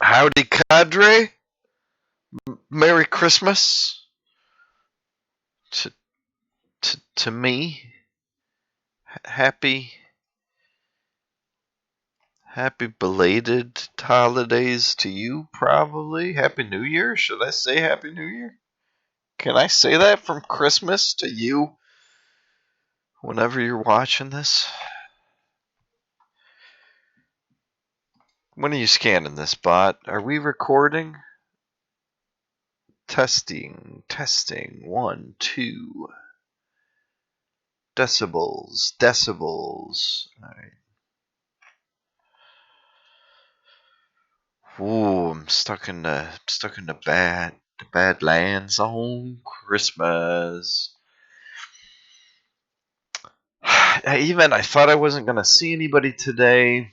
Howdy, cadre. Merry Christmas to to me. Happy happy belated holidays to you. Probably Happy New Year. Should I say Happy New Year? Can I say that from Christmas to you? Whenever you're watching this, when are you scanning this bot? Are we recording? Testing. 1, 2 decibels. All right. Ooh, I'm stuck in the badlands on Christmas. I thought I wasn't gonna see anybody today.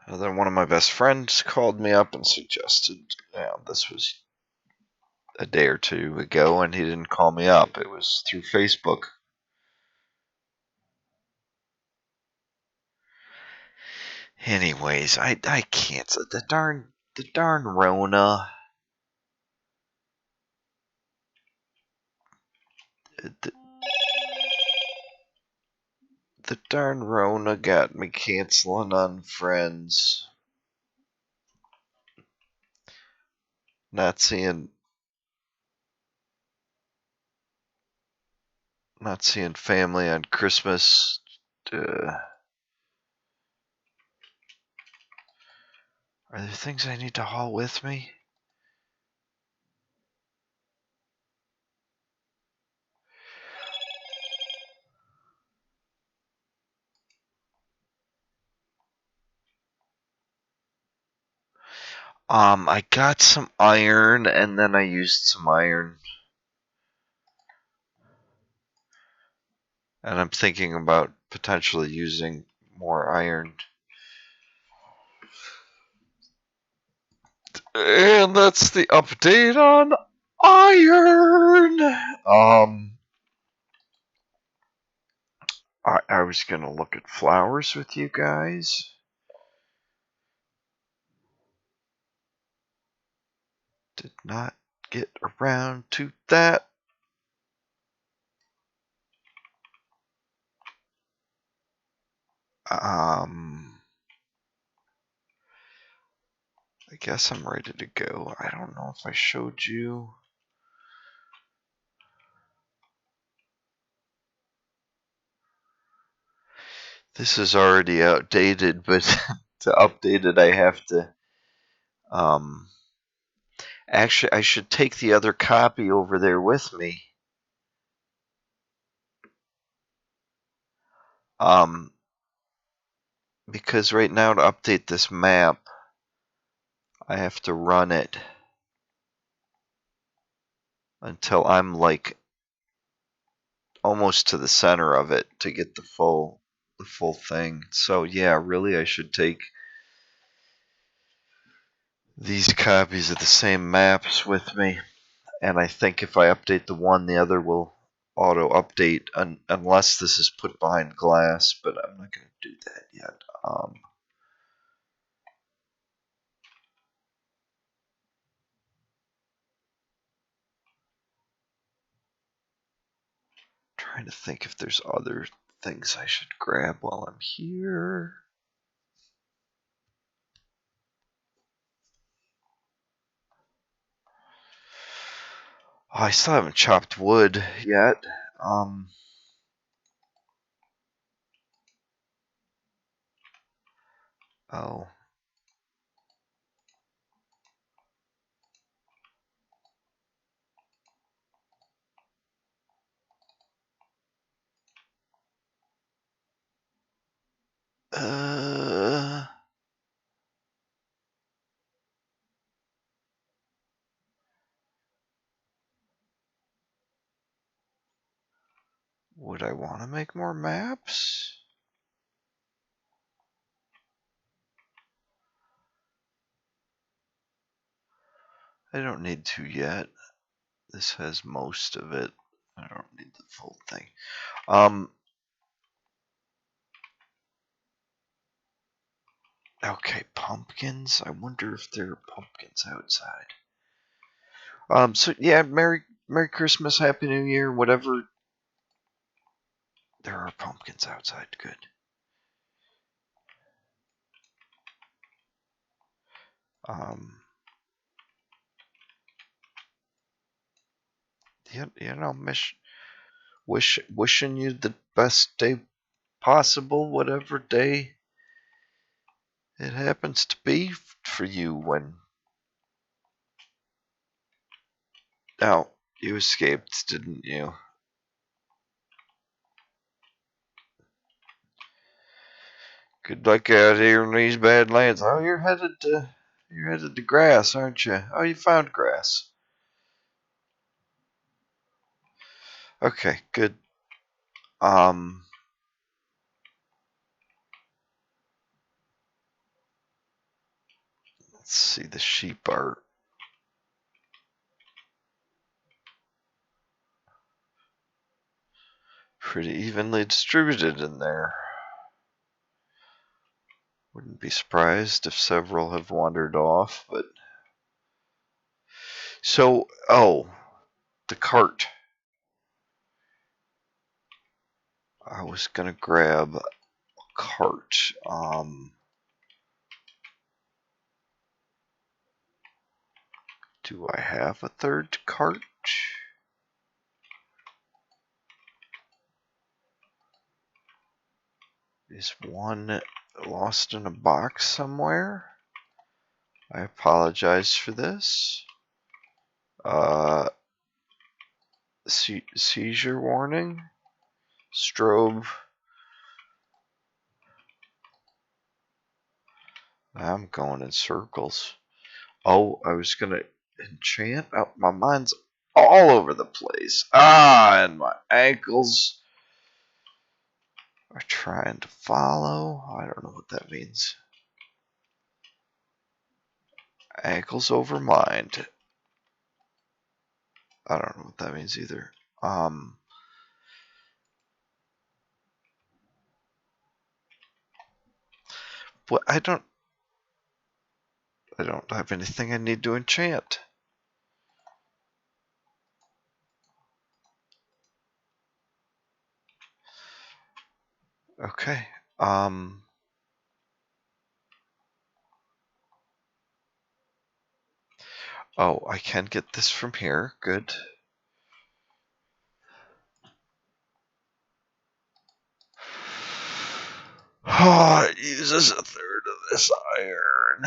And then one of my best friends called me up and suggested, this was a day or two ago, and he didn't call me up. It was through Facebook. Anyways, I canceled the darn Rona. The, the darn Rona got me canceling on friends. Not seeing family on Christmas. Are there things I need to haul with me? I got some iron, and then I used some iron. And I'm thinking about potentially using more iron. And that's the update on iron. I was gonna look at flowers with you guys. Did not get around to that. I guess I'm ready to go. I don't know if I showed you. This is already outdated, but to update it, I have to. Actually, I should take the other copy over there with me. Because right now to update this map, I have to run it until I'm like almost to the center of it to get the full thing. So yeah, really I should take these copies of the same maps with me, and I think if I update the one, the other will auto update unless this is put behind glass, but I'm not going to do that yet. Trying to think if there's other things I should grab while I'm here. Oh, I still haven't chopped wood yet. Oh. Would I want to make more maps? I don't need to yet. This has most of it. I don't need the full thing. Okay, pumpkins. I wonder if there are pumpkins outside. So yeah, Merry Christmas, Happy New Year, whatever. There are pumpkins outside. Good. Um, wishing you the best day possible, whatever day it happens to be for you. When now you escaped, didn't you? Good luck out here in these badlands. Oh, you're headed to grass, aren't you? Oh, you found grass. Okay, good. Um, let's see. The sheep are pretty evenly distributed in there. Wouldn't be surprised if several have wandered off, but so the cart. I was gonna grab a cart. Do I have a third cart? Is one lost in a box somewhere? I apologize for this. Seizure warning. Strobe. I'm going in circles. Oh, I was gonna enchant. Oh, my mind's all over the place. And my ankles are trying to follow. I don't know what that means. Ankles over mind. I don't know what that means either. What I don't have anything I need to enchant. Okay. Oh, I can get this from here. Good. Oh, it uses a third of this iron.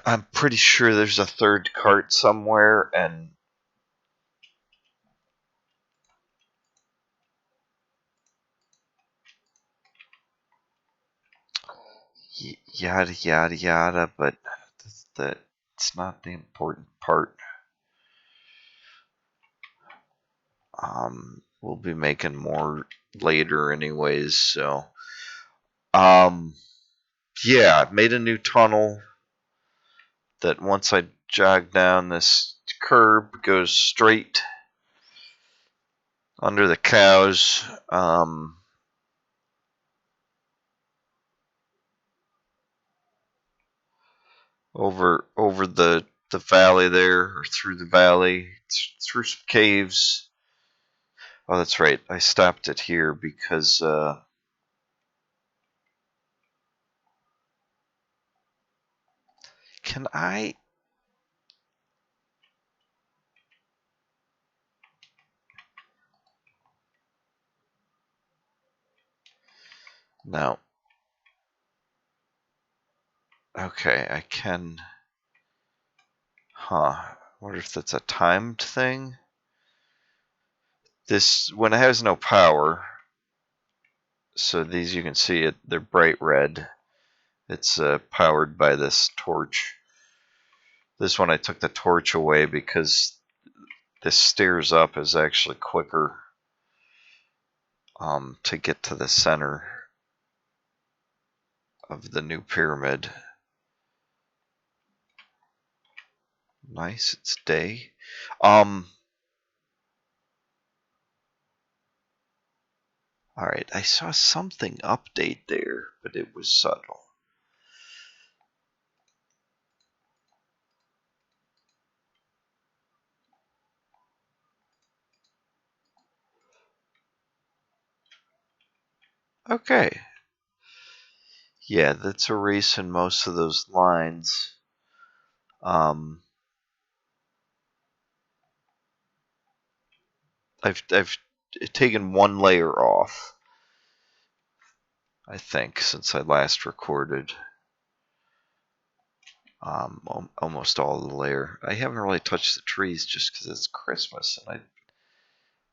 I'm pretty sure there's a third cart somewhere, and yada yada yada. But that's not the important part. We'll be making more later, anyways. So, yeah, I made a new tunnel that once I jog down this curb goes straight under the cows. Over the valley there, or through the valley, through some caves. Oh, that's right. I stopped it here because can I? No. Okay, I can. Huh. I wonder if that's a timed thing. This when it has no power. So these you can see it. They're bright red. It's powered by this torch. This one I took the torch away because this stairs up is actually quicker to get to the center of the new pyramid. Nice, it's day. Um, Alright, I saw something update there, but it was subtle. Okay. Yeah, that's erasing most of those lines. I've taken one layer off, I think, since I last recorded. Almost all the layer. I haven't really touched the trees just because it's Christmas, and I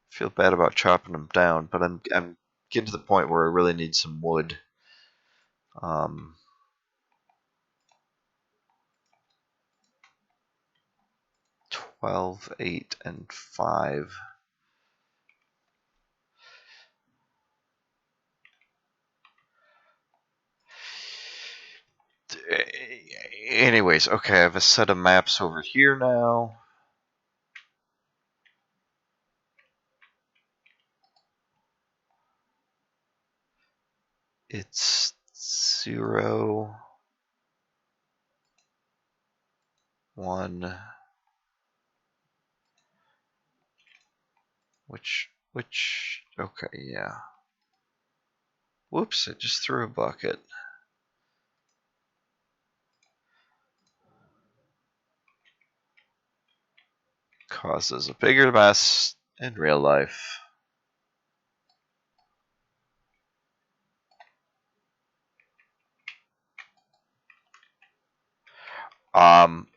feel bad about chopping them down. But I'm getting to the point where I really need some wood. 12, 8, and 5. Anyways, okay, I have a set of maps over here now. It's 0, 1, which, okay, yeah. Whoops, I just threw a bucket. Causes a bigger mess in real life.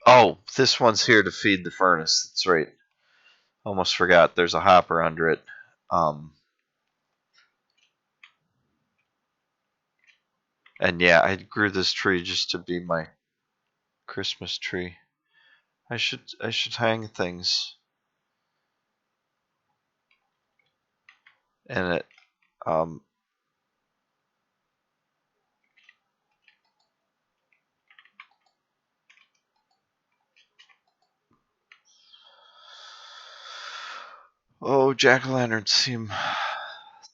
Oh, this one's here to feed the furnace. That's right. Almost forgot. There's a hopper under it. And yeah, I grew this tree just to be my Christmas tree. I should hang things in it. Oh, jack-o'-lanterns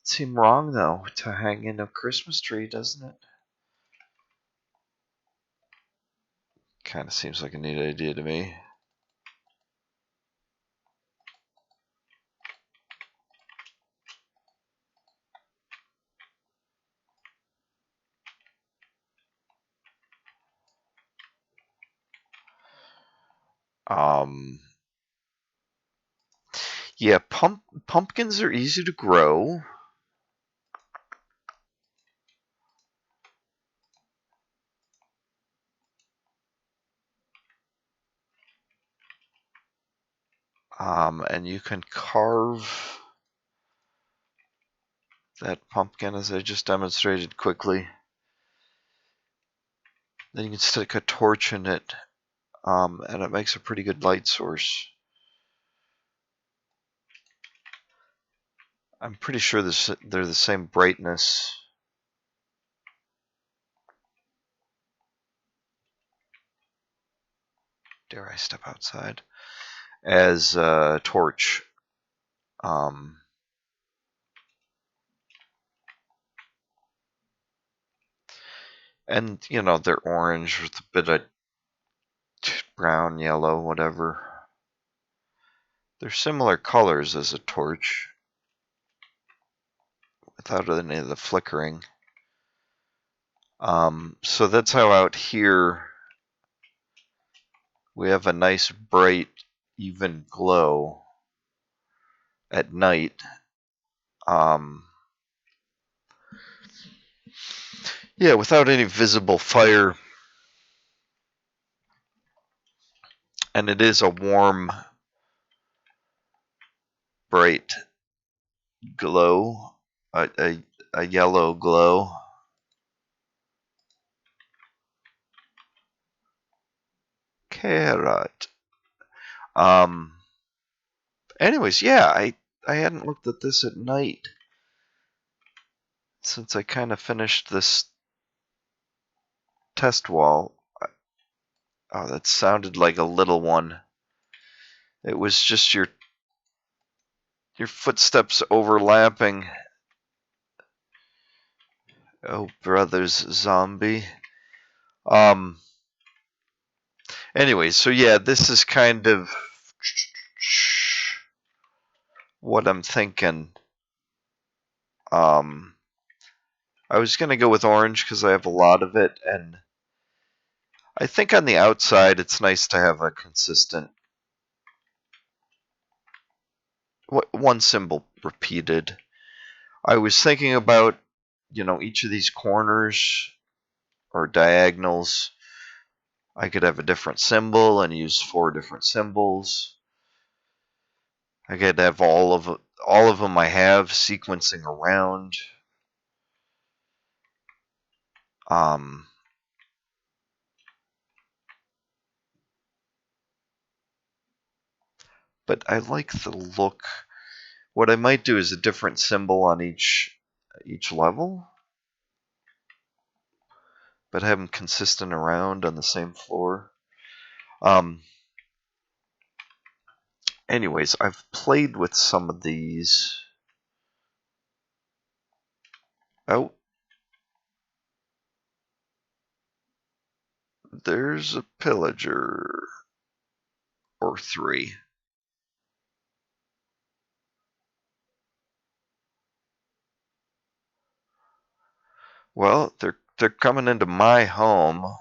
seem wrong though to hang in a Christmas tree, doesn't it? Kind of seems like a neat idea to me. Yeah, pumpkins are easy to grow. And you can carve that pumpkin as I just demonstrated quickly. Then you can stick a torch in it, and it makes a pretty good light source. I'm pretty sure they're the same brightness. Dare I step outside? As a torch. And, you know, they're orange with a bit of brown, yellow, whatever. They're similar colors as a torch without any of the flickering. So that's how out here we have a nice bright, even glow at night. Yeah, without any visible fire. And it is a warm, bright glow, a yellow glow. Carrot. Anyways, yeah, I hadn't looked at this at night since I kind of finished this test wall. Oh, that sounded like a little one. It was just your footsteps overlapping Oh, brothers zombie. Um. Anyway, so yeah, this is kind of what I'm thinking. I was gonna go with orange because I have a lot of it, and I think on the outside it's nice to have a consistent one symbol repeated. I was thinking about, each of these corners or diagonals. I could have a different symbol and use 4 different symbols. I could have all of them I have sequencing around. Um, but I like the look. What I might do is a different symbol on each level, but have them consistent around on the same floor. Anyways, I've played with some of these. Oh, there's a pillager or 3. Well, they're coming into my home.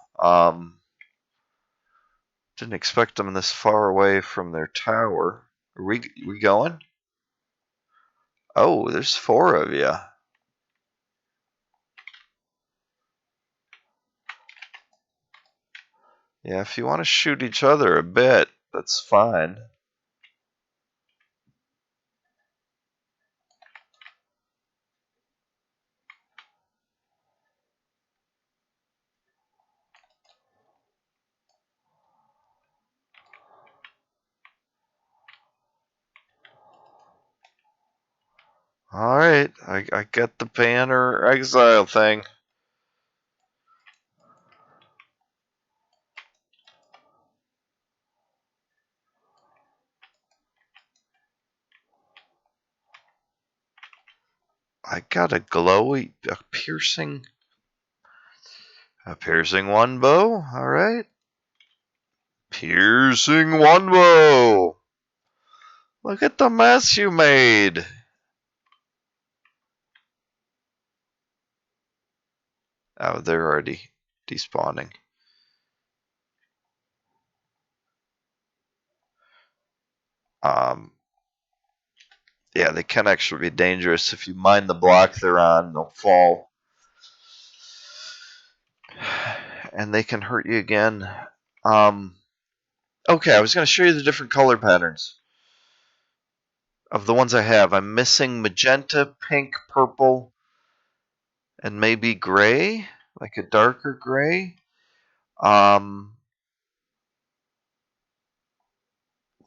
Didn't expect them this far away from their tower. Are we going? Oh, there's 4 of you. Yeah, if you want to shoot each other a bit, that's fine. Alright, I got the banner exile thing. I got a glowy, a piercing one bow. Alright. Piercing one bow. Look at the mess you made. Oh, they're already despawning. Yeah, they can actually be dangerous. If you mine the block they're on, they'll fall. And they can hurt you again. Okay, I was going to show you the different color patterns of the ones I have. I'm missing magenta, pink, purple, and maybe gray, like a darker gray.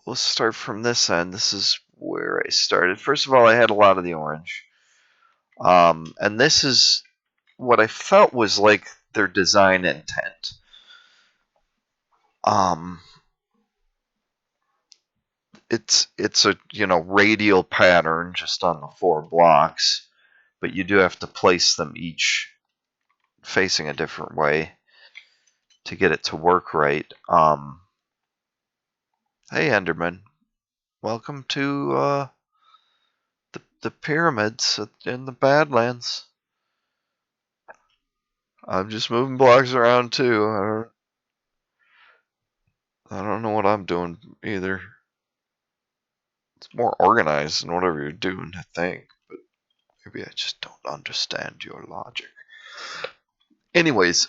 We'll start from this end. This is where I started. First of all, I had a lot of the orange. And this is what I felt was like their design intent. It's a radial pattern just on the 4 blocks, but you do have to place them each facing a different way to get it to work right. Hey Enderman, welcome to the pyramids in the Badlands. I'm just moving blocks around too. I don't know what I'm doing either. It's more organized than whatever you're doing, I think, but maybe I just don't understand your logic. Anyways,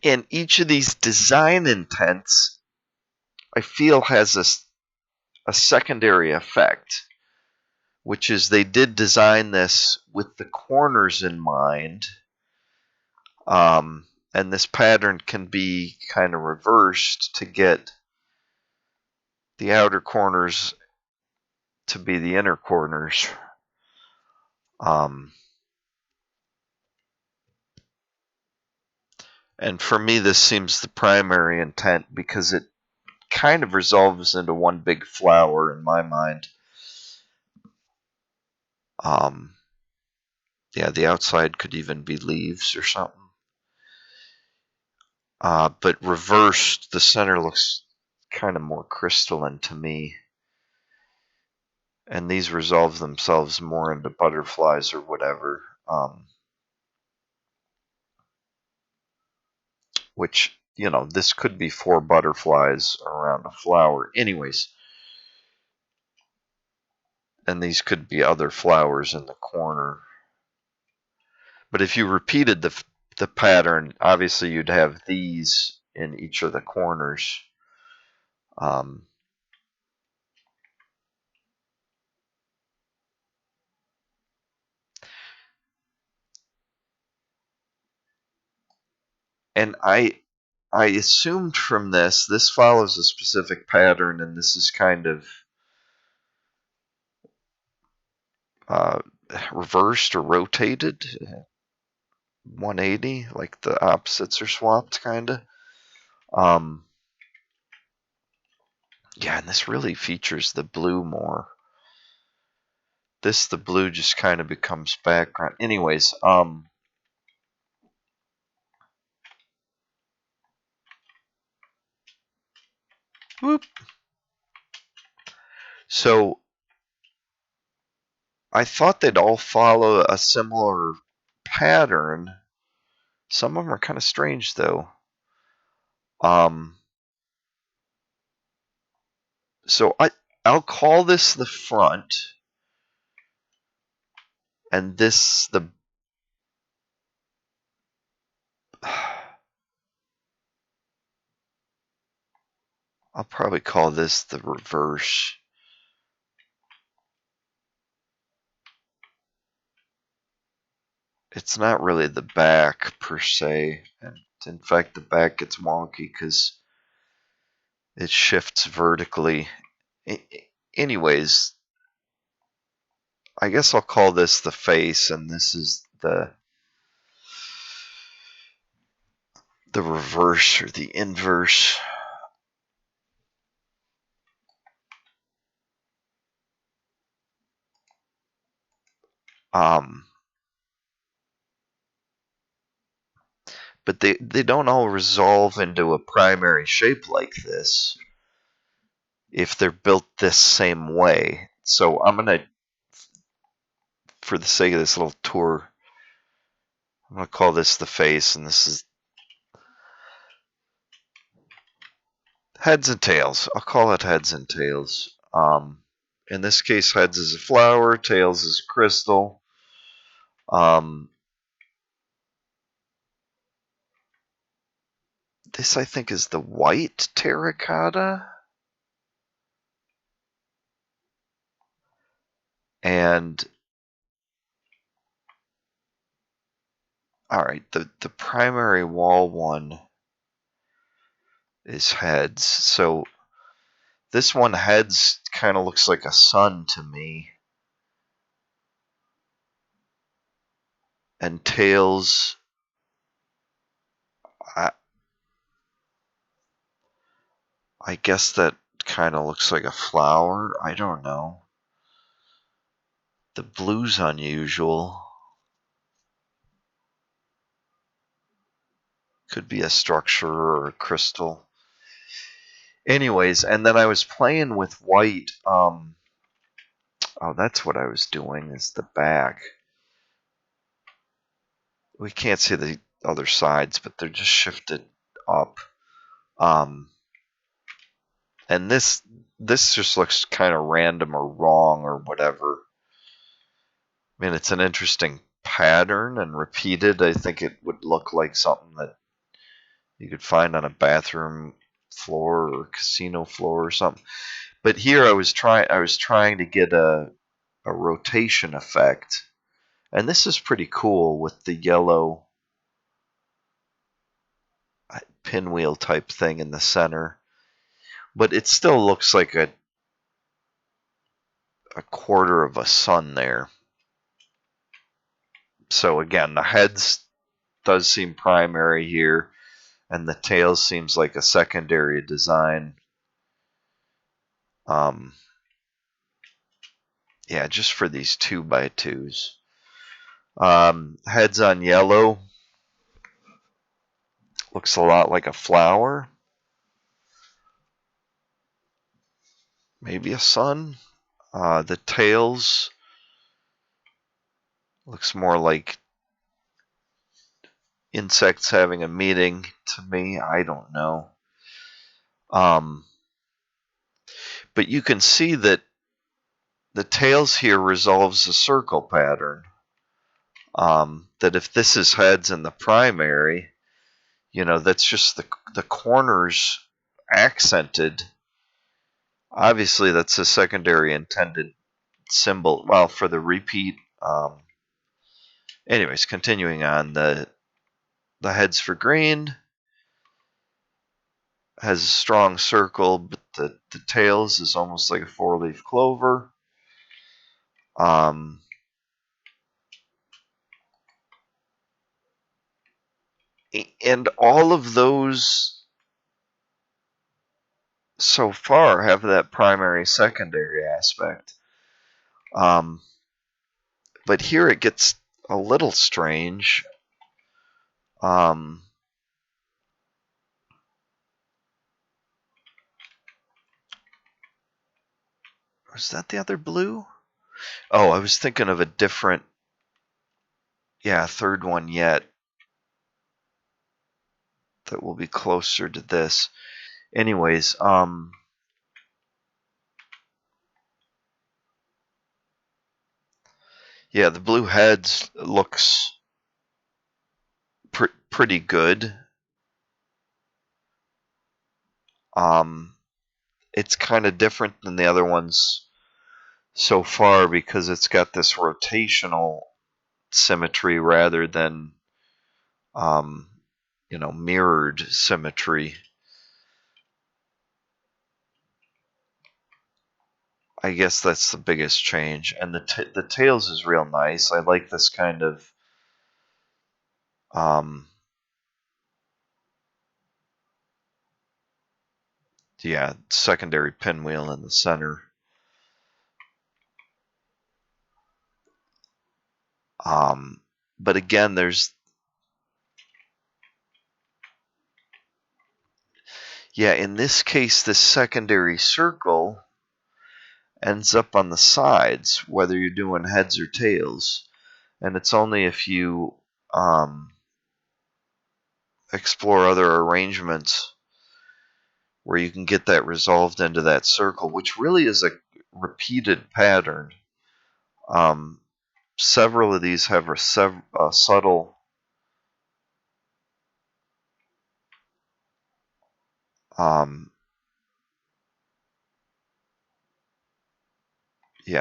in each of these design intents, I feel has a secondary effect, which is they did design this with the corners in mind. And this pattern can be kind of reversed to get the outer corners to be the inner corners. And for me, this seems the primary intent because it kind of resolves into one big flower in my mind. Yeah, the outside could even be leaves or something. But reversed, the center looks kind of more crystalline to me. And these resolve themselves more into butterflies or whatever. Which, this could be 4 butterflies around a flower. Anyways, and these could be other flowers in the corner. But if you repeated the pattern, obviously you'd have these in each of the corners. And I assumed from this follows a specific pattern, and this is kind of reversed or rotated 180, like the opposites are swapped, kind of. Yeah, and this really features the blue more. The blue just kind of becomes background. Anyways, whoop. So I thought they'd all follow a similar pattern. Some of them are kind of strange, though. So I'll call this the front, and this the. I'll probably call this the reverse. It's not really the back per se, and in fact the back gets wonky because it shifts vertically. Anyways, I guess I'll call this the face, and this is the reverse or the inverse. But they don't all resolve into a primary shape like this if they're built this same way. So I'm going to, for the sake of this little tour, I'm going to call this the face, and this is heads and tails. I'll call it heads and tails. In this case, heads is a flower, tails is a crystal. This, I think, is the white terracotta. And, all right, the primary wall one is heads. So this one, heads, kind of looks like a sun to me. And tails, I guess that kind of looks like a flower. I don't know. The blue's unusual. Could be a structure or a crystal. Anyways, and then I was playing with white. Oh, that's what I was doing, is the back. We can't see the other sides, but they're just shifted up. And this just looks kind of random or wrong or whatever. I mean, it's an interesting pattern, and repeated, I think it would look like something that you could find on a bathroom floor or casino floor or something. But here I was trying to get a rotation effect. And this is pretty cool with the yellow pinwheel type thing in the center. But it still looks like a quarter of a sun there. So again, the heads does seem primary here, and the tail seems like a secondary design. Yeah, just for these 2x2s. Heads on yellow. Looks a lot like a flower. Maybe a sun. The tails looks more like insects having a meeting to me. I don't know. Um, but you can see that the tails here resolves a circle pattern. That if this is heads in the primary, that's just the corners accented. Obviously, that's a secondary intended symbol. Well, for the repeat. Anyways, continuing on, the heads for green has a strong circle, but the tails is almost like a four-leaf clover. Um, and all of those so far have that primary secondary aspect. But here it gets a little strange. Um, was that the other blue? Oh, I was thinking of a different, third one yet that will be closer to this. Anyways, the blue heads looks pretty good. It's kind of different than the other ones so far because it's got this rotational symmetry rather than mirrored symmetry. I guess that's the biggest change, and the tails is real nice. I like this kind of secondary pinwheel in the center. But again, in this case, this secondary circle ends up on the sides, whether you're doing heads or tails. And it's only if you explore other arrangements where you can get that resolved into that circle, which really is a repeated pattern. Several of these have a subtle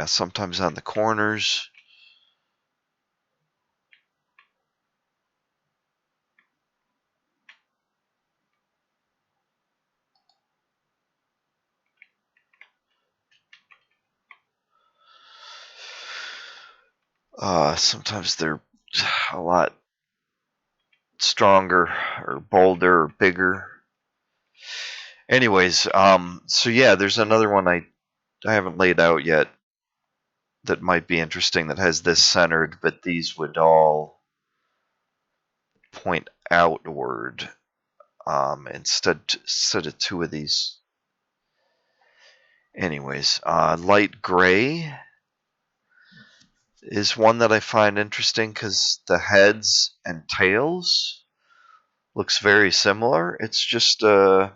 sometimes on the corners. Sometimes they're a lot stronger or bolder or bigger. Anyways, there's another one I haven't laid out yet that might be interesting that has this centered, but these would all point outward instead of two of these. Anyways, light gray is one that I find interesting because the heads and tails looks very similar. It's just a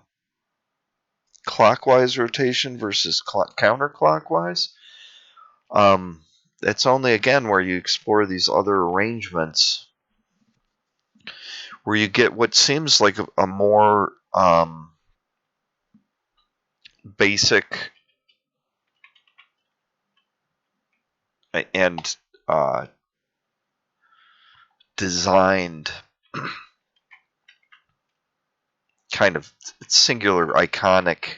clockwise rotation versus counterclockwise. It's only again where you explore these other arrangements where you get what seems like a more basic and designed kind of singular iconic.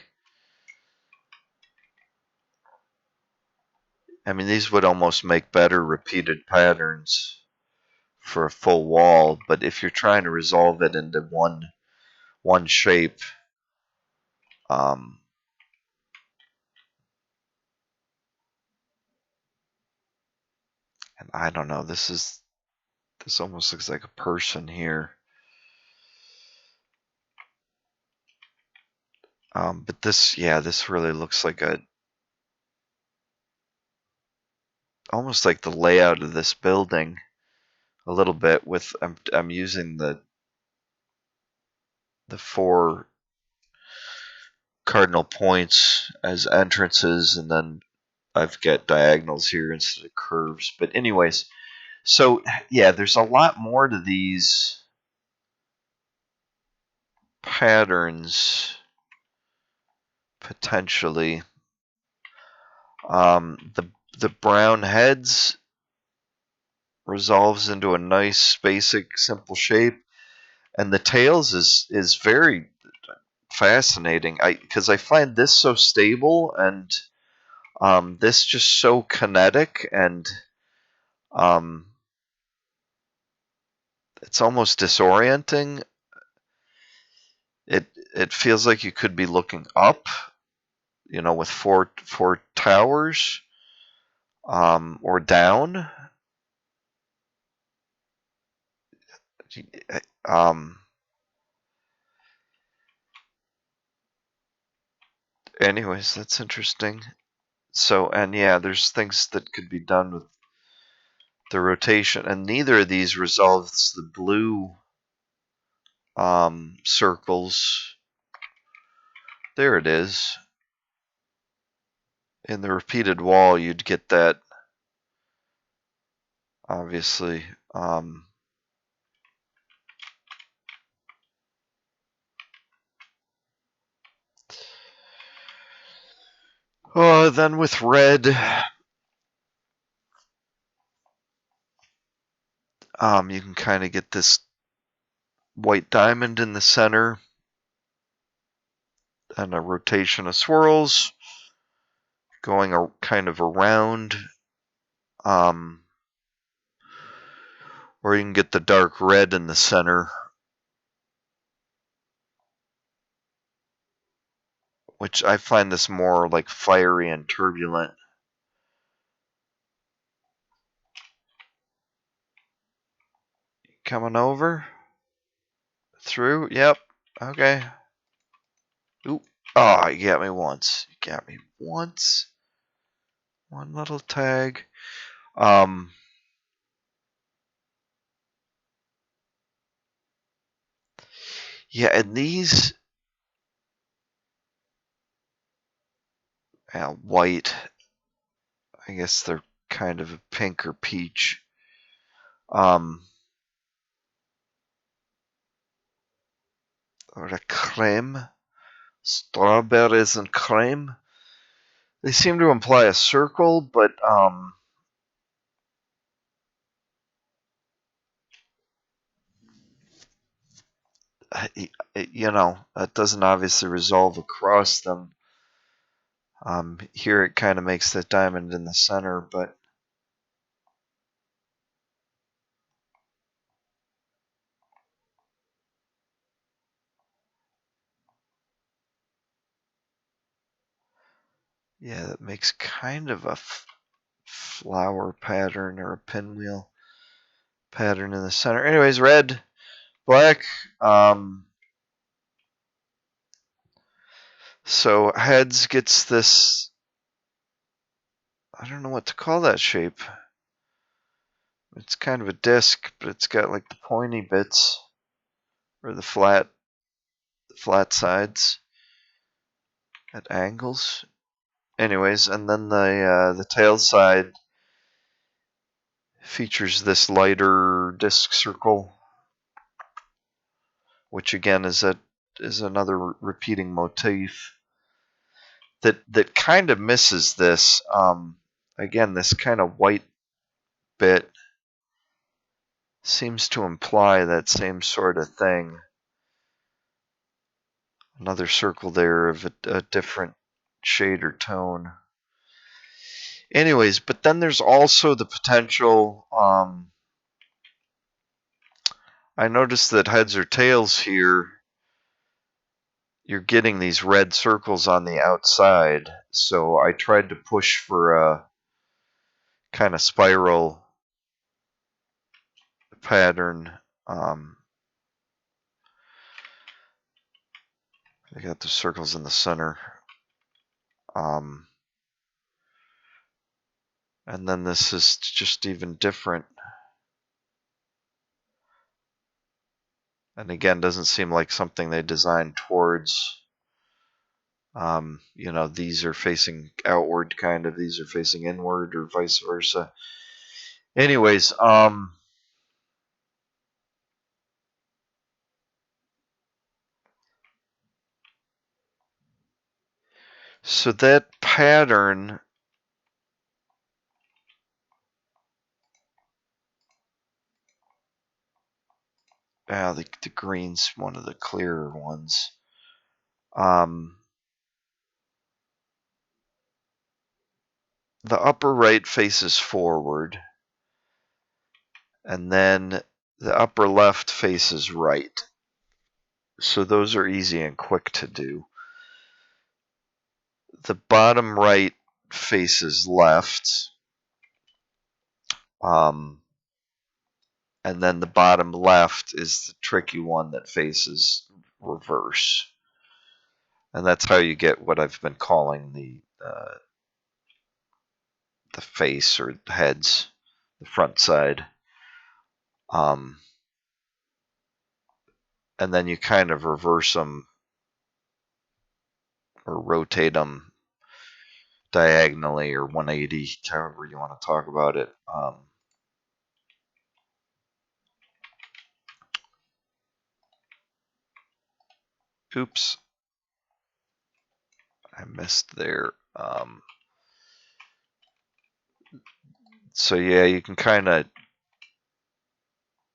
I mean, these would almost make better repeated patterns for a full wall, but if you're trying to resolve it into one shape, and I don't know, this is This almost looks like a person here. But this really looks like almost like the layout of this building a little bit. With I'm using the 4 cardinal points as entrances, and then I've got diagonals here instead of curves. But anyways, so yeah, there's a lot more to these patterns potentially. The brown heads resolves into a nice, basic, simple shape, and the tails is very fascinating. Because I find this so stable, and this just so kinetic, and it's almost disorienting. It feels like you could be looking up, with four towers, or down. Um, Anyways, that's interesting. So, and yeah, there's things that could be done with the rotation, and neither of these resolves the blue circles. There it is. In the repeated wall, you'd get that, obviously. Then with red, you can kind of get this white diamond in the center, and a rotation of swirls going kind of around. Or you can get the dark red in the center, which I find this more like fiery and turbulent. Coming over? Through? Yep. Okay. Ooh. Oh, you got me once. You got me once. One little tag. Yeah, and these white, I guess they're kind of a pink or peach. Or a creme. Strawberries and creme. They seem to imply a circle, but that doesn't obviously resolve across them. Here it kind of makes the diamond in the center, but yeah, that makes kind of a flower pattern or a pinwheel pattern in the center. Anyways, red, black. So heads gets this, I don't know what to call that shape. It's kind of a disc, but it's got like the pointy bits, or the flat sides at angles. Anyways, and then the tail side features this lighter disc circle, which again is another repeating motif that kind of misses this. Again, this kind of white bit seems to imply that same sort of thing. Another circle there of a different shade or tone. Anyways, but then there's also the potential. I noticed that heads or tails here, you're getting these red circles on the outside. So I tried to push for a kind of spiral pattern. I got the circles in the center. And then this is just even different. And again, doesn't seem like something they designed towards. These are facing outward kind of, these are facing inward or vice versa. Anyways, so that pattern, the green's one of the clearer ones. The upper right faces forward, and then the upper left faces right. So those are easy and quick to do. The bottom right faces left. And then the bottom left is the tricky one that faces reverse. And that's how you get what I've been calling the face or heads, the front side. And then you kind of reverse them or rotate them diagonally or 180, however you want to talk about it. Oops, I missed there. So yeah, you can kind of,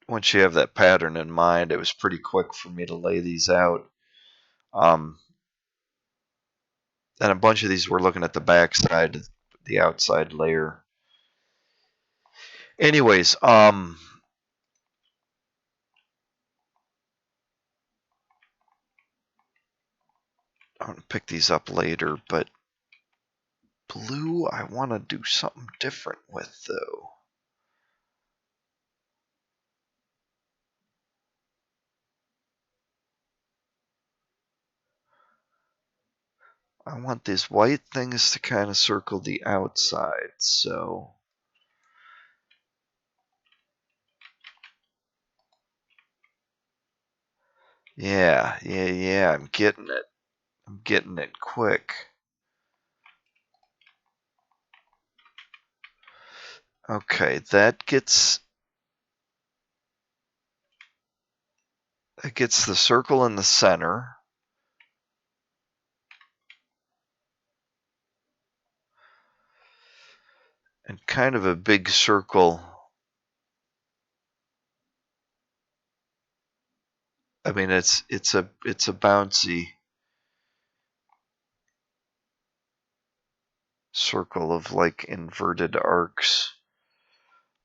once you have that pattern in mind, it was pretty quick for me to lay these out. And a bunch of these we're looking at the back side, the outside layer. Anyways, I'm going to pick these up later, but blue I want to do something different with, though. I want these white things to kind of circle the outside, so yeah, I'm getting it. I'm getting it quick. Okay, that gets the circle in the center. And kind of a big circle. I mean, it's a bouncy circle of like inverted arcs.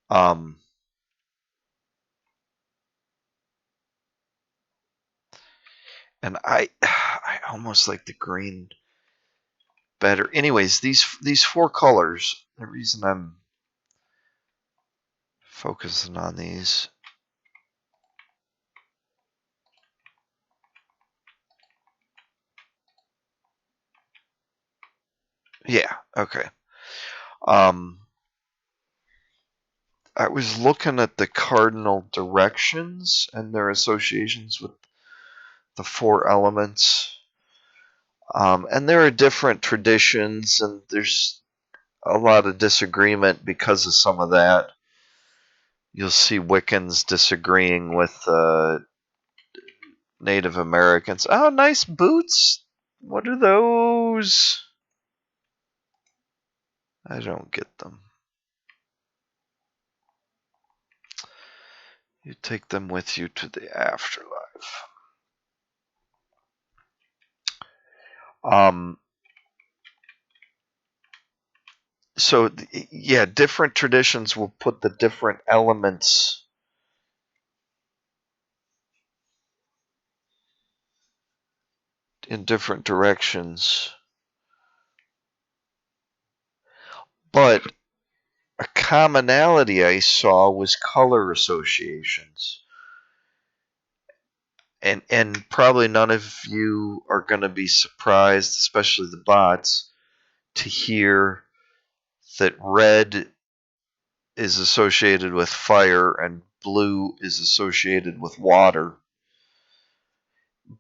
And I almost like the green better. Anyways, these four colors, the reason I'm focusing on these. Yeah, okay. I was looking at the cardinal directions and their associations with the four elements. And there are different traditions, and there's a lot of disagreement because of some of that. You'll see Wiccans disagreeing with Native Americans. Oh, nice boots. What are those? I don't get them. You take them with you to the afterlife. So, yeah, different traditions will put the different elements in different directions. But commonality I saw was color associations. And probably none of you are going to be surprised, especially the bots, to hear that red is associated with fire and blue is associated with water.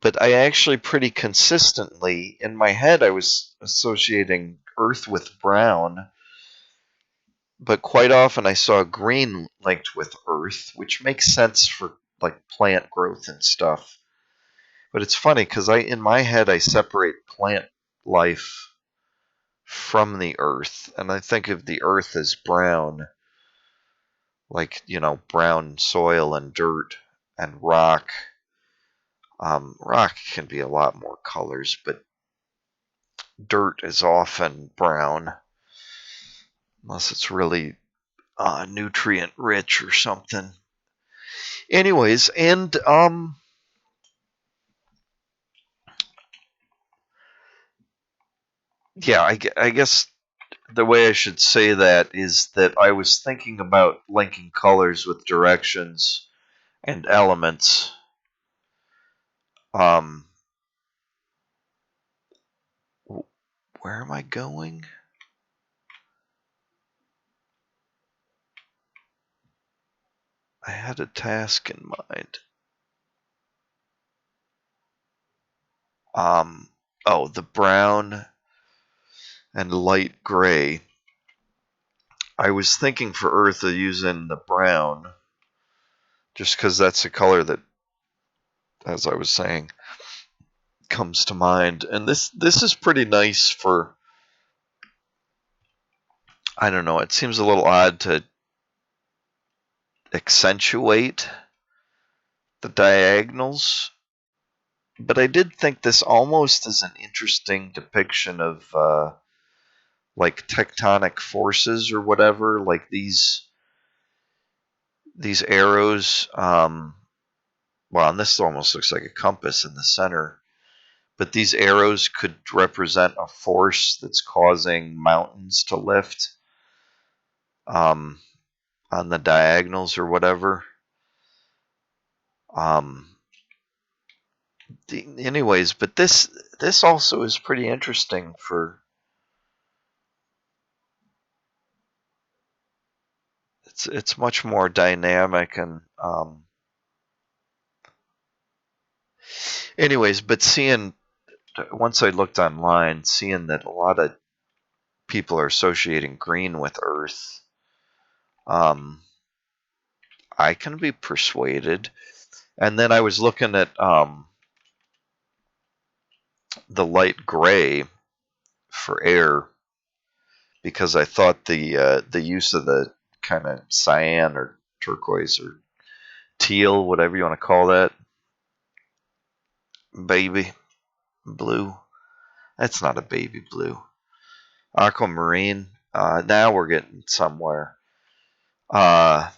But I actually pretty consistently, in my head, I was associating earth with brown, but quite often I saw green linked with earth, which makes sense for like plant growth and stuff. But it's funny because in my head I separate plant life from the earth, and I think of the earth as brown, like brown soil and dirt and rock. Rock can be a lot more colors, but dirt is often brown, unless it's really nutrient rich or something. Anyways, and yeah, I guess the way I should say that is that I was thinking about linking colors with directions and elements. Um, where am I going? I had a task in mind. Um, oh, the brown and light gray. I was thinking for Earth of using the brown, just because that's the color that, as I was saying, comes to mind. And this is pretty nice for, I don't know, it seems a little odd to accentuate the diagonals, but I did think this almost is an interesting depiction of like tectonic forces or whatever. Like these arrows. Well, and this almost looks like a compass in the center. But these arrows could represent a force that's causing mountains to lift um, on the diagonals or whatever. Um, anyways, but this also is pretty interesting for. It's much more dynamic and anyways, but seeing once I looked online, seeing that a lot of people are associating green with Earth, um, I can be persuaded. And then I was looking at the light gray for air because I thought the use of the kind of cyan or turquoise or teal, whatever you want to call that, baby blue. That's not a baby blue. Aquamarine. Now we're getting somewhere. Uh,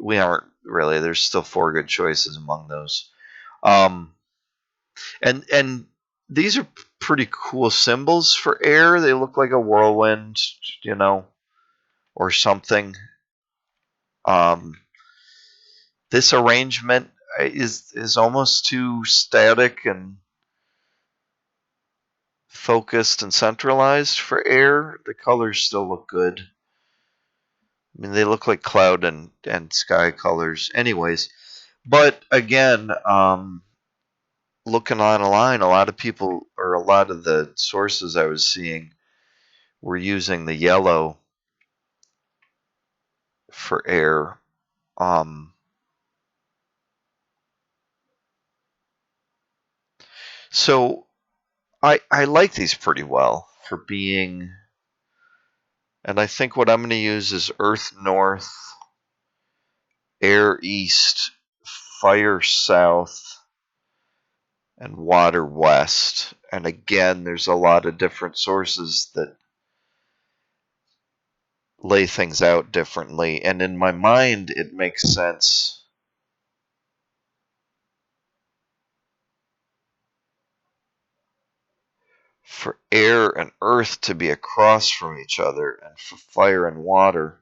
we aren't really. There's still four good choices among those. Um, and these are pretty cool symbols for air. They look like a whirlwind, you know, or something. Um, this arrangement is almost too static and focused and centralized for air. The colors still look good. I mean, they look like cloud and sky colors, anyways. But again, looking online, a lot of people or a lot of the sources I was seeing were using the yellow for air. Um, so I like these pretty well for being, and I think what I'm going to use is earth north, air east, fire south, and water west. And again, there's a lot of different sources that lay things out differently. And in my mind, it makes sense for air and earth to be across from each other and for fire and water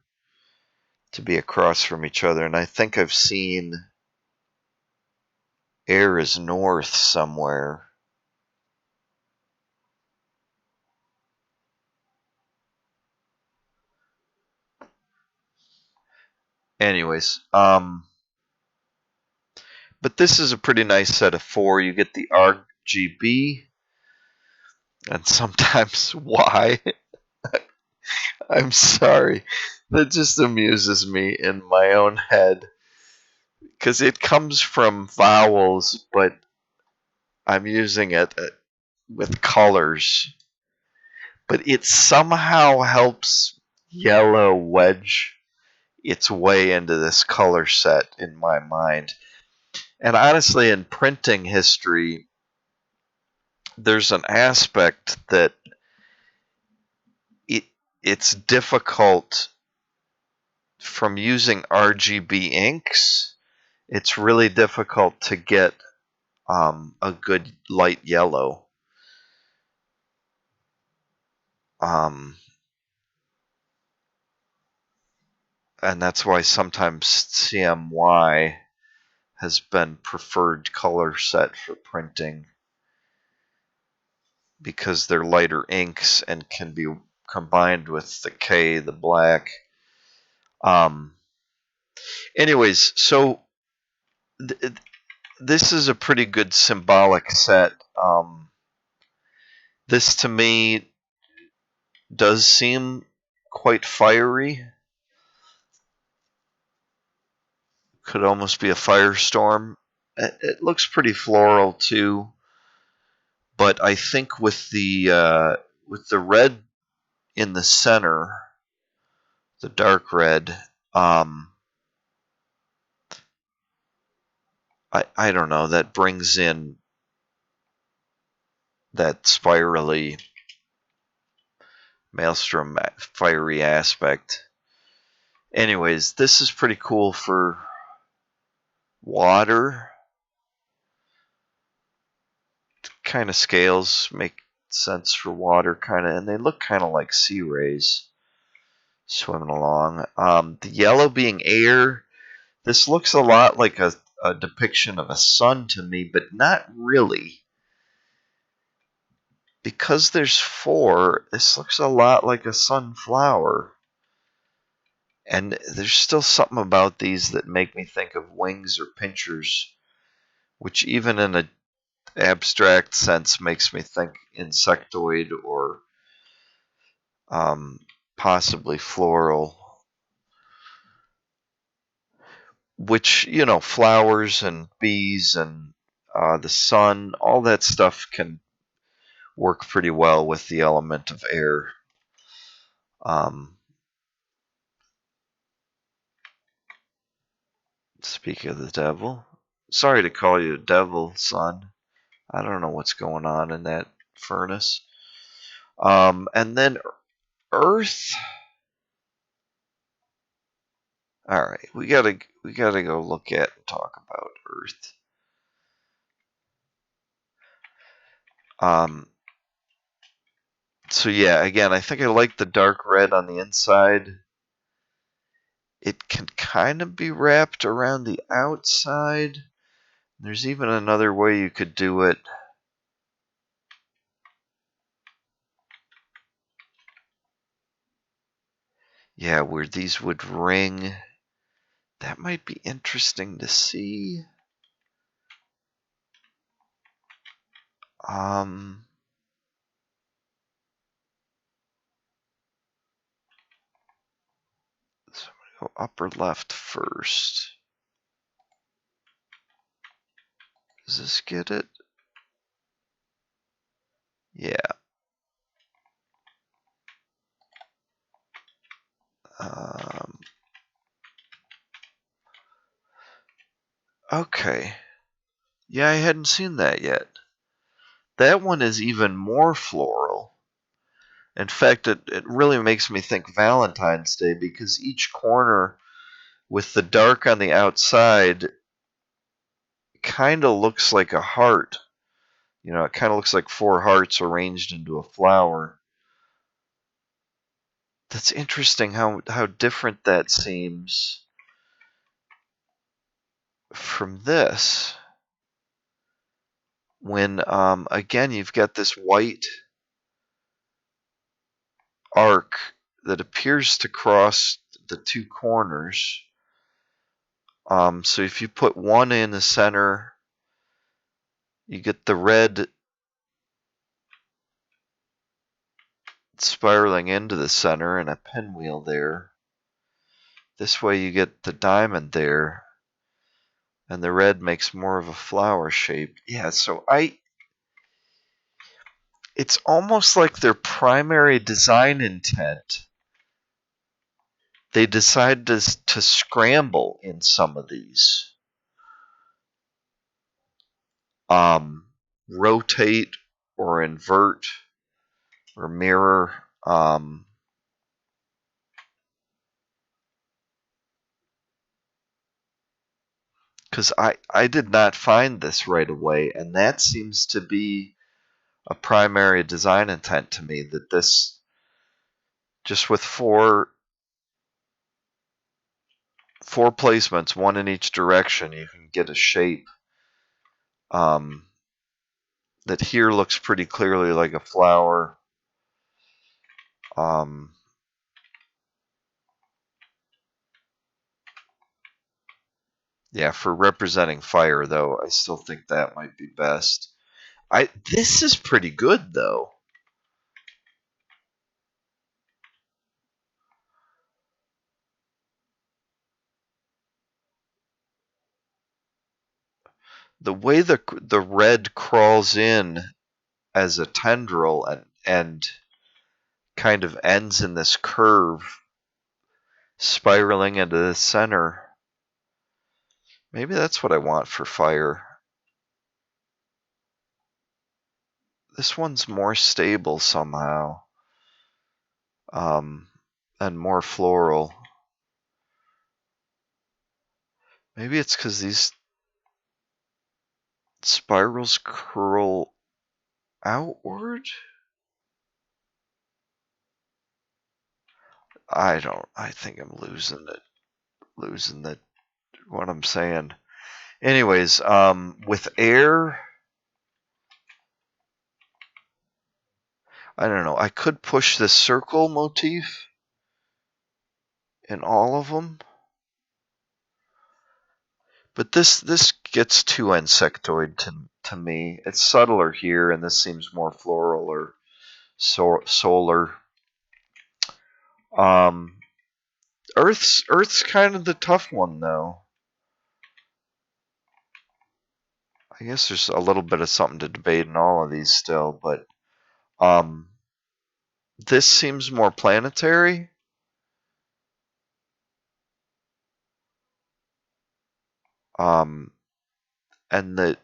to be across from each other, and I think I've seen air is north somewhere. Anyways, but this is a pretty nice set of four. You get the RGB and sometimes Y. I'm sorry. That just amuses me in my own head because it comes from vowels, but I'm using it with colors. But it somehow helps yellow wedge its way into this color set in my mind. And honestly, in printing history, there's an aspect that it it's difficult from using RGB inks. It's really difficult to get a good light yellow. Um, and that's why sometimes CMY has been preferred color set for printing because they're lighter inks and can be combined with the K, the black. Um, anyways, so th- this is a pretty good symbolic set. This to me does seem quite fiery. Could almost be a firestorm. It looks pretty floral too, but I think with the red in the center, the dark red, I don't know, that brings in that spirally maelstrom fiery aspect. Anyways, this is pretty cool for water. Kind of scales make sense for water, kind of, and they look kind of like sea rays swimming along. The yellow being air. This looks a lot like a depiction of a sun to me, but not really. Because there's four, this looks a lot like a sunflower. And there's still something about these that make me think of wings or pinchers, which even in an abstract sense makes me think insectoid or possibly floral. Which, flowers and bees and the sun, all that stuff can work pretty well with the element of air. Um, Speaking of the devil, sorry to call you a devil, son. I don't know what's going on in that furnace. And then Earth. All right, we gotta go look at and talk about Earth. Um, so yeah, again, I think I like the dark red on the inside. It can kind of be wrapped around the outside. There's even another way you could do it. Yeah, where these would ring. That might be interesting to see. Um, so I'm gonna go upper left first. Does this get it? Yeah. Um, okay. Yeah, I hadn't seen that yet. That one is even more floral. In fact, it really makes me think Valentine's Day because each corner with the dark on the outside kind of looks like a heart. It kind of looks like four hearts arranged into a flower. That's interesting how different that seems from this. When again you've got this white arc that appears to cross the two corners. So if you put one in the center, you get the red spiraling into the center and a pinwheel there. This way you get the diamond there, and the red makes more of a flower shape. Yeah, so it's almost like their primary design intent. They decide to scramble in some of these. Rotate or invert or mirror. Because I did not find this right away, and that seems to be a primary design intent to me, that this, just with four placements, one in each direction, you can get a shape that here looks pretty clearly like a flower. Yeah, for representing fire, though, I still think that might be best. This is pretty good, though. The way the red crawls in as a tendril and kind of ends in this curve, spiraling into the center. Maybe that's what I want for fire. This one's more stable somehow, and more floral. Maybe it's because these spirals curl outward? I think I'm losing what I'm saying. Anyways, with air, I don't know. I could push this circle motif in all of them, but this gets too insectoid to me. It's subtler here, and this seems more floral or solar. Earth's kind of the tough one, though. I guess there's a little bit of something to debate in all of these still, but this seems more planetary. And the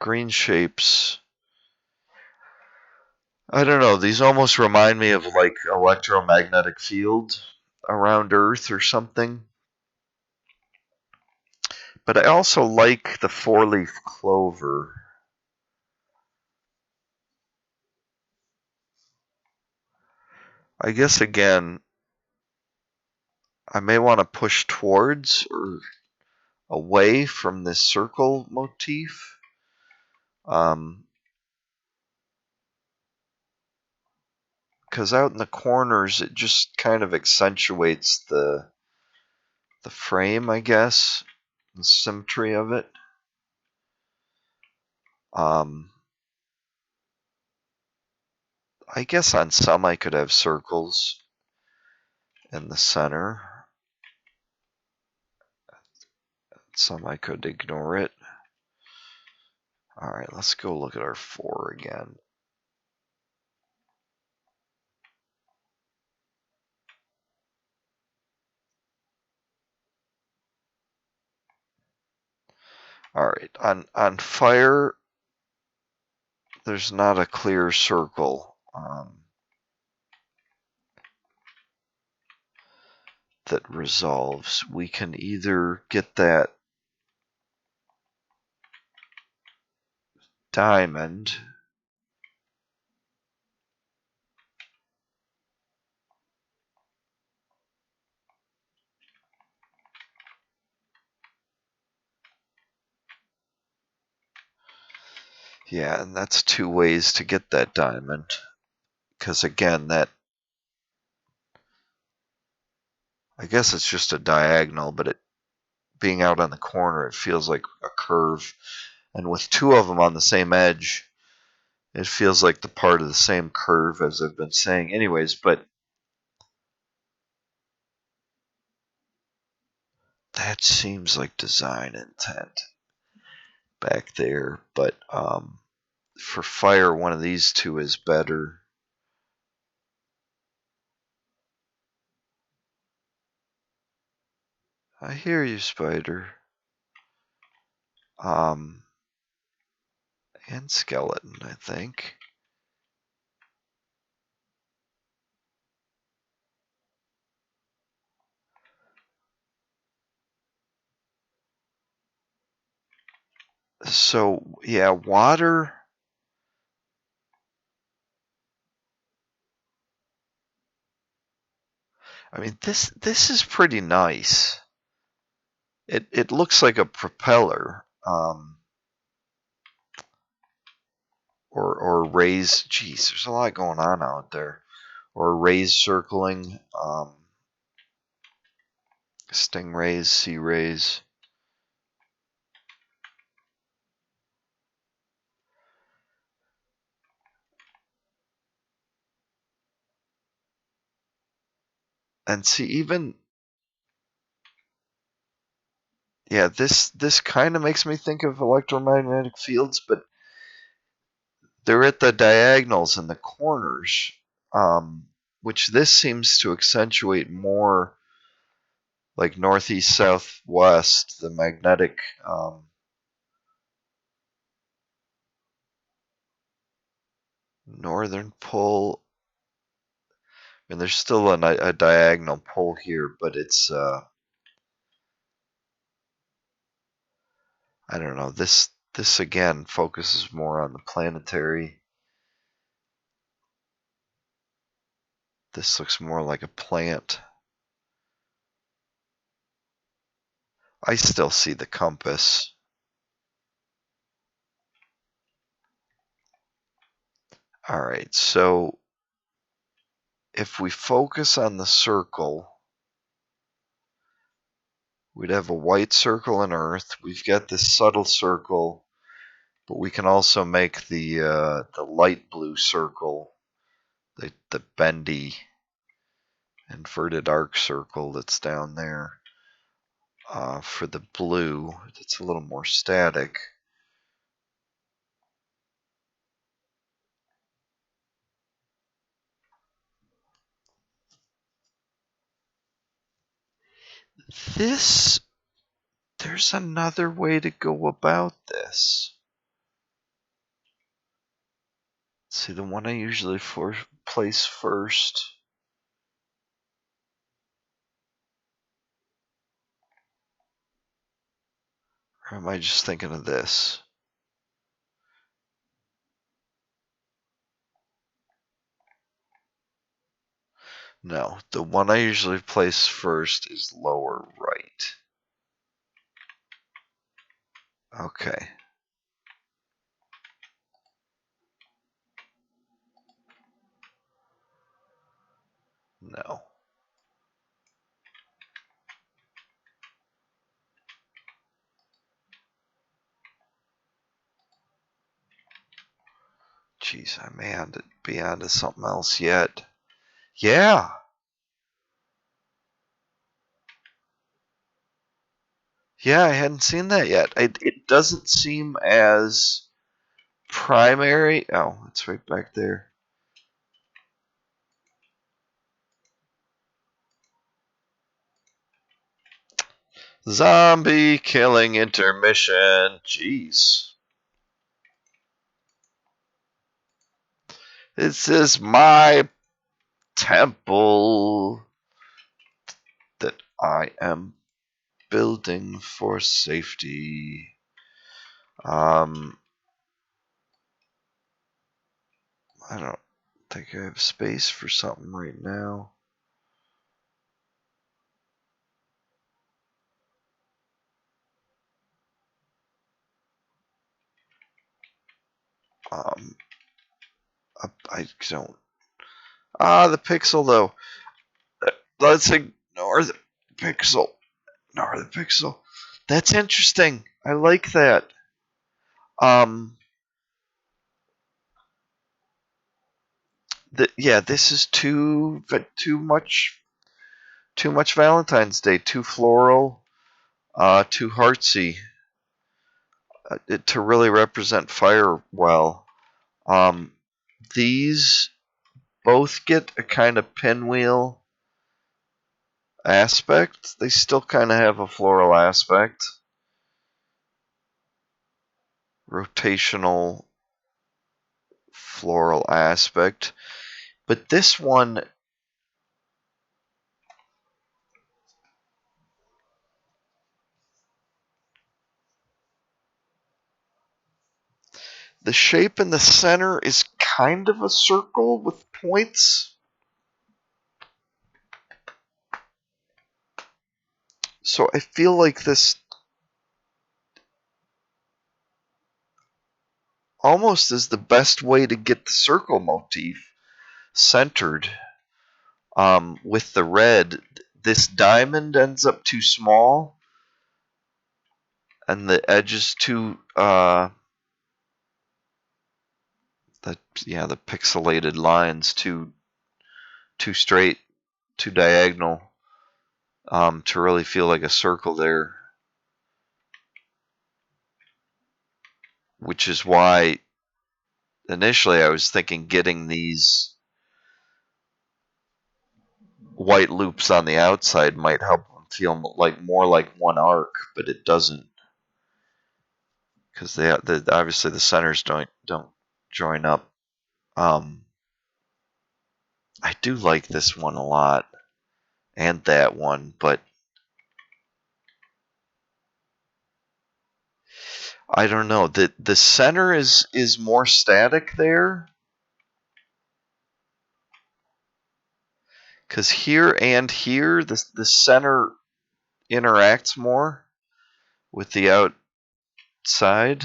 green shapes, I don't know, these almost remind me of like electromagnetic field around Earth or something. But I also like the four-leaf clover. I guess again, I may want to push towards or away from this circle motif. Because out in the corners, it just kind of accentuates the frame, I guess, the symmetry of it. I guess on some I could have circles in the center. Some I could ignore it. Alright, let's go look at our 4 again. Alright, on fire, there's not a clear circle that resolves. We can either get that diamond, Yeah, and that's two ways to get that diamond. Because again, I guess it's just a diagonal, but it being out on the corner, it feels like a curve. And with two of them on the same edge, it feels like the part of the same curve, as I've been saying anyways. But that seems like design intent back there. But for fire, one of these two is better. I hear you, Spider. Um, and skeleton, I think. So yeah, water. I mean, this is pretty nice. It looks like a propeller, or rays. Geez, there's a lot going on out there. Or rays circling, stingrays, sea rays. And see, even yeah, this kind of makes me think of electromagnetic fields, but they're at the diagonals and the corners, which this seems to accentuate more, like northeast, southwest, the magnetic. Northern pole. I mean, there's still a diagonal pole here, but it's I don't know. This again focuses more on the planetary. This looks more like a plant. I still see the compass. All right, so if we focus on the circle, we'd have a white circle on Earth. We've got this subtle circle, but we can also make the light blue circle, the bendy inverted arc circle that's down there. For the blue, it's a little more static. This, there's another way to go about this. See, the one I usually place first. Or am I just thinking of this? No, the one I usually place first is lower right. Okay. No. Jeez, I may have to be onto something else yet. Yeah. Yeah, I hadn't seen that yet. It doesn't seem as primary. Oh, it's right back there. Zombie killing intermission. Jeez. This is my temple that I am building for safety. I don't think I have space for something right now. Um, I don't. The pixel though. Let's ignore the pixel. Ignore the pixel. That's interesting. I like that. Um, yeah, this is too much Valentine's Day. Too floral. Too heartsy. To really represent fire well. Um, these both get a kind of pinwheel aspect. They still kind of have a floral aspect. Rotational floral aspect. But this one, the shape in the center is kind of a circle with points. So I feel like this almost is the best way to get the circle motif centered. With the red, this diamond ends up too small, and the edge is too the pixelated lines too straight, too diagonal, to really feel like a circle there. Which is why initially I was thinking getting these white loops on the outside might help them feel like more like one arc, but it doesn't, because obviously the centers don't join up. I do like this one a lot, and that one, but I don't know. The center is more static there, because here and here the center interacts more with the outside.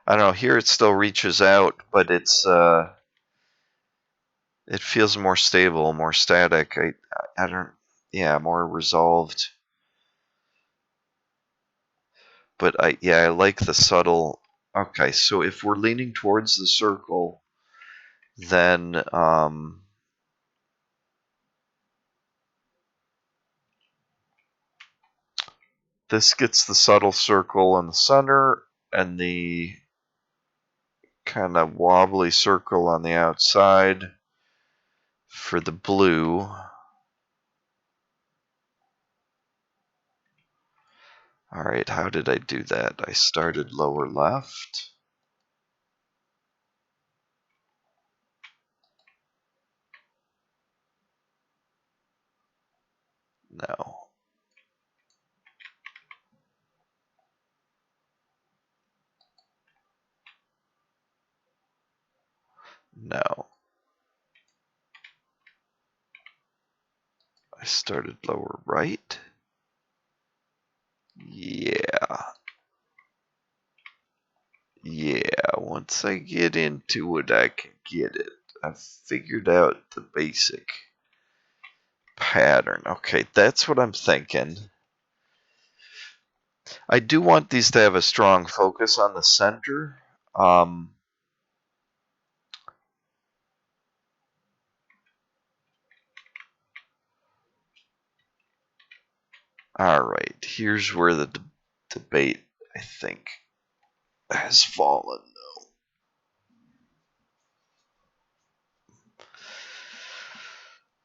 I don't know. Here it still reaches out, but it feels more stable, more static. I don't. Yeah, more resolved. But I like the subtle. Okay, so if we're leaning towards the circle, then this gets the subtle circle in the center and the kind of wobbly circle on the outside for the blue. All right, how did I do that? I started lower left. No. No. I started lower right. Yeah. Yeah, once I get into it, I can get it. I've figured out the basic pattern. Okay, that's what I'm thinking. I do want these to have a strong focus on the center. All right, here's where the debate, I think, has fallen.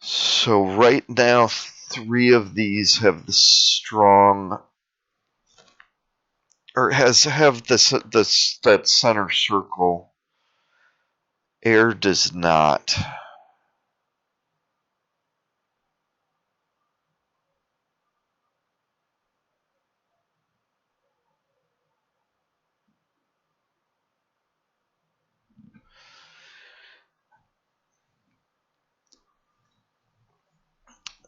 So right now, 3 of these have the strong, or have that center circle. Air does not.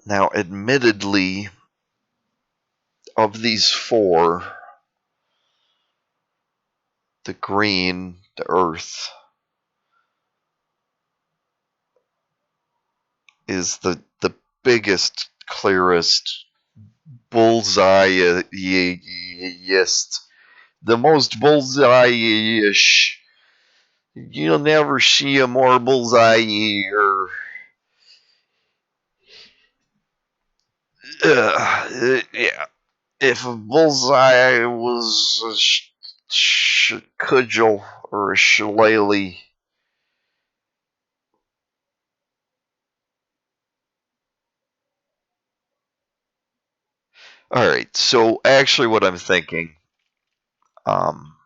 Now, admittedly, of these 4, the green, the earth, is the biggest, clearest, bullseye-iest, the most bullseye-ish. You'll never see a more bullseye-er. Yeah. If a bullseye was a cudgel or a shillelagh. All right, so actually, what I'm thinking, um,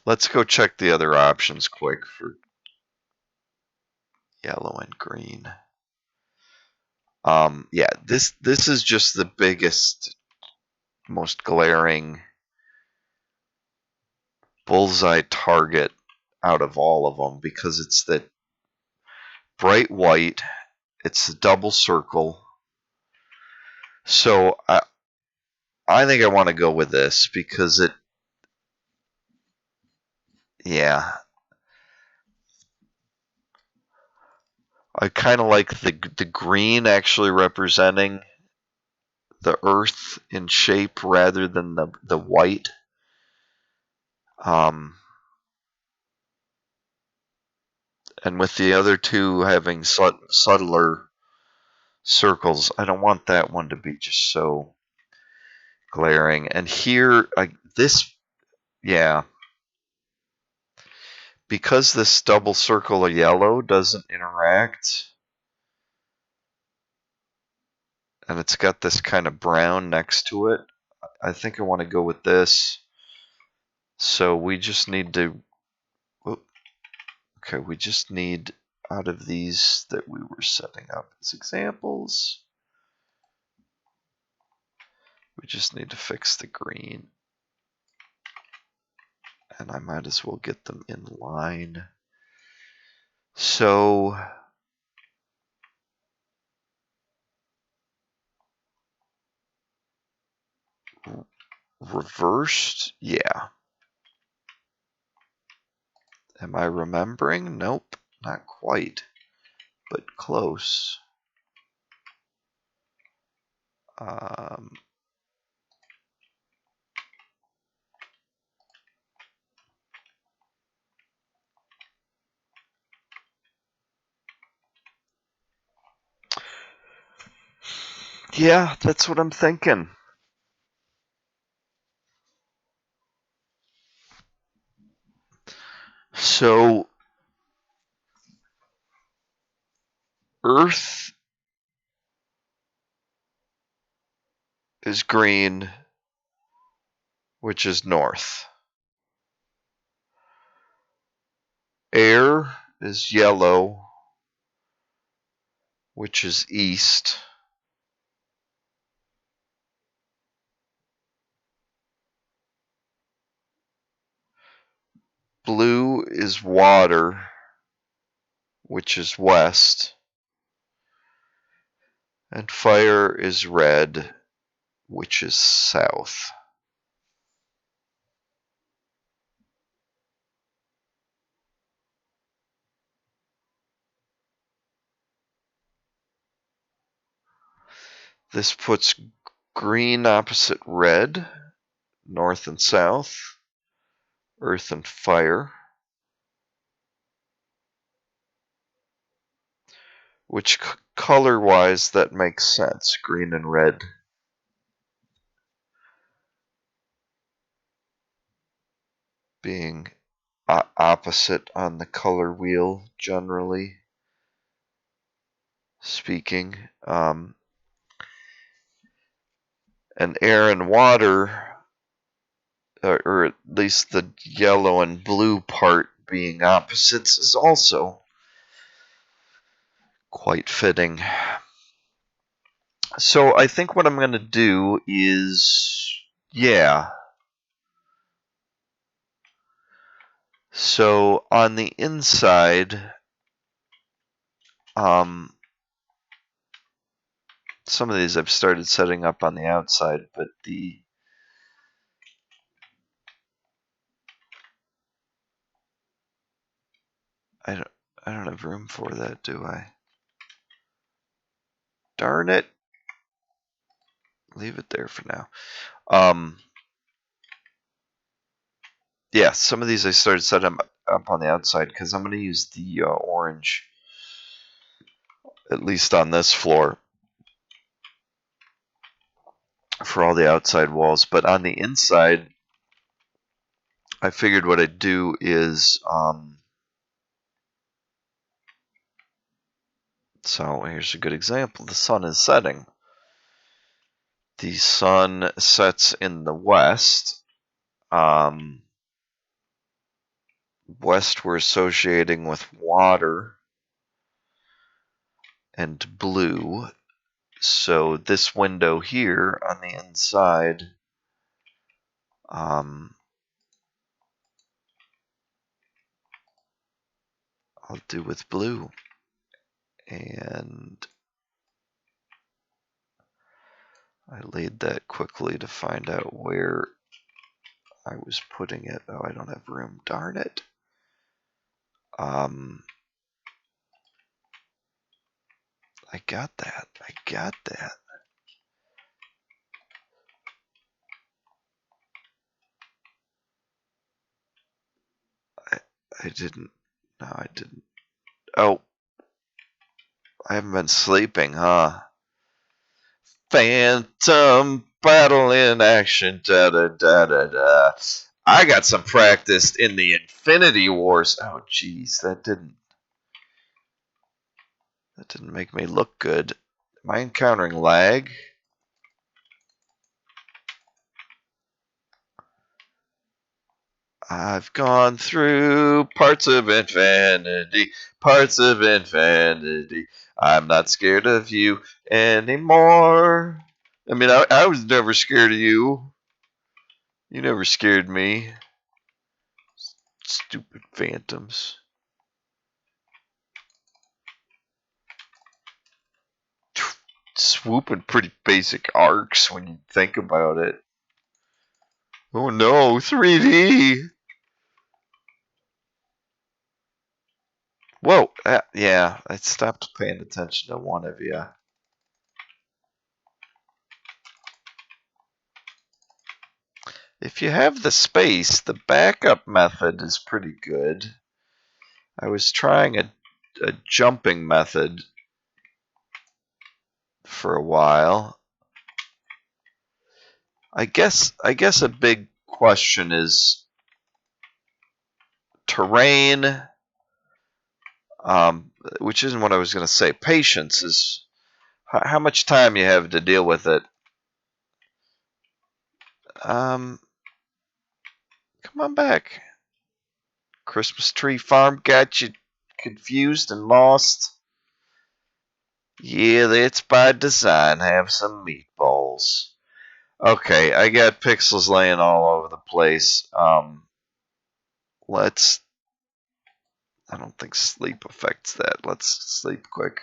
let's go check the other options quick for yellow and green. Yeah, this is just the biggest, most glaring bullseye target out of all of them because it's the bright white, it's the double circle. So I think I want to go with this because it, yeah, I kind of like the green actually representing the earth in shape rather than the white. Um, and with the other two having subtler circles, I don't want that one to be just so glaring. And here, this, yeah, because this double circle of yellow doesn't interact, and it's got this kind of brown next to it, I think I want to go with this. So we just need to, okay, we just need out of these that we were setting up as examples, we just need to fix the green. And I might as well get them in line. So reversed, yeah. Am I remembering? Nope, not quite, but close. Um, yeah, that's what I'm thinking. So Earth is green, which is north. Air is yellow, which is east. Blue is water, which is west. And fire is red, which is south. This puts green opposite red, north and south, earth and fire, which color-wise that makes sense, green and red. Being opposite on the color wheel, generally speaking. And air and water, or at least the yellow and blue part being opposites, is also quite fitting. So I think what I'm going to do is, yeah. So on the inside, some of these I've started setting up on the outside, but I don't have room for that, do I? Darn it. Leave it there for now. Yeah, some of these I started setting up on the outside because I'm going to use the orange, at least on this floor, for all the outside walls. But on the inside, I figured what I'd do is, so here's a good example. The sun is setting. The sun sets in the west. West we're associating with water and blue. So this window here on the inside, I'll do with blue. And I laid that quickly to find out where I was putting it. Oh, I don't have room. Darn it. I got that. I got that. I didn't. No, I didn't. Oh, I haven't been sleeping, huh? Phantom battle in action. Da da da da da. I got some practice in the Infinity Wars. Oh, jeez, that didn't make me look good. Am I encountering lag? I've gone through parts of infinity, parts of infinity. I'm not scared of you anymore. I mean, I was never scared of you. You never scared me. Stupid phantoms. Swooping pretty basic arcs when you think about it. Oh no, 3D! Whoa, yeah, I stopped paying attention to one of you. If you have the space, the backup method is pretty good. I was trying a jumping method for a while. I guess a big question is terrain, which isn't what I was going to say. Patience is how much time you have to deal with it. Come on back. Christmas tree farm got you confused and lost. Yeah, that's by design. Have some meatballs. Okay, I got pixels laying all over the place. Let's. I don't think sleep affects that. Let's sleep quick.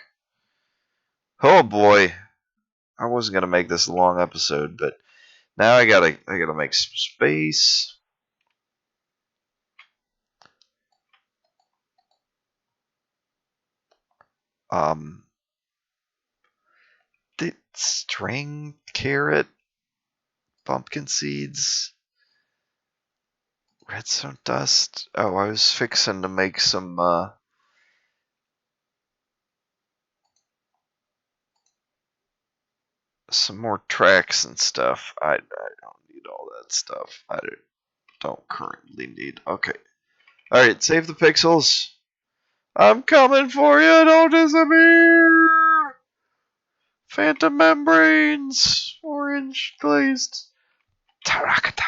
Oh boy, I wasn't gonna make this a long episode, but now I gotta make some space. The string, carrot, pumpkin seeds, redstone dust. Oh, I was fixing to make some more tracks and stuff. I don't need all that stuff. I don't currently need. Okay. All right, save the pixels. I'm coming for you. Don't disappear. Phantom membranes, orange glazed. Tarakata.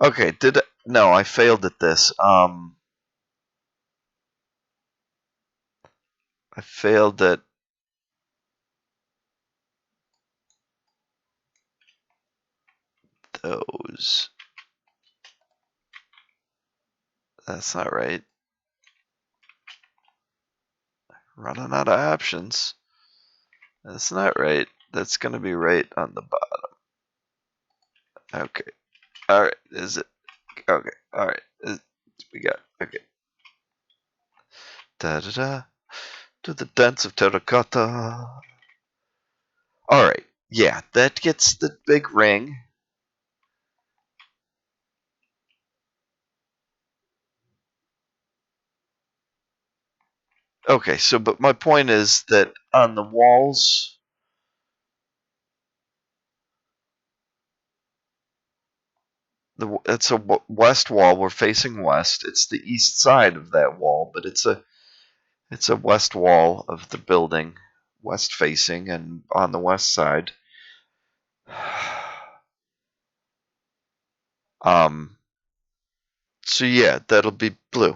Okay, no, I failed at this. I failed at those. That's not right. Running out of options. That's not right. That's gonna be right on the bottom. Okay. All right. Is it? Okay. All right. We got. Okay. Da da da. To the dance of terracotta. Alright, yeah, that gets the big ring. Okay, so but my point is that on the walls, it's a west wall. We're facing west. It's the east side of that wall, but it's a west wall of the building, west facing, and on the west side. Um, so yeah, that'll be blue,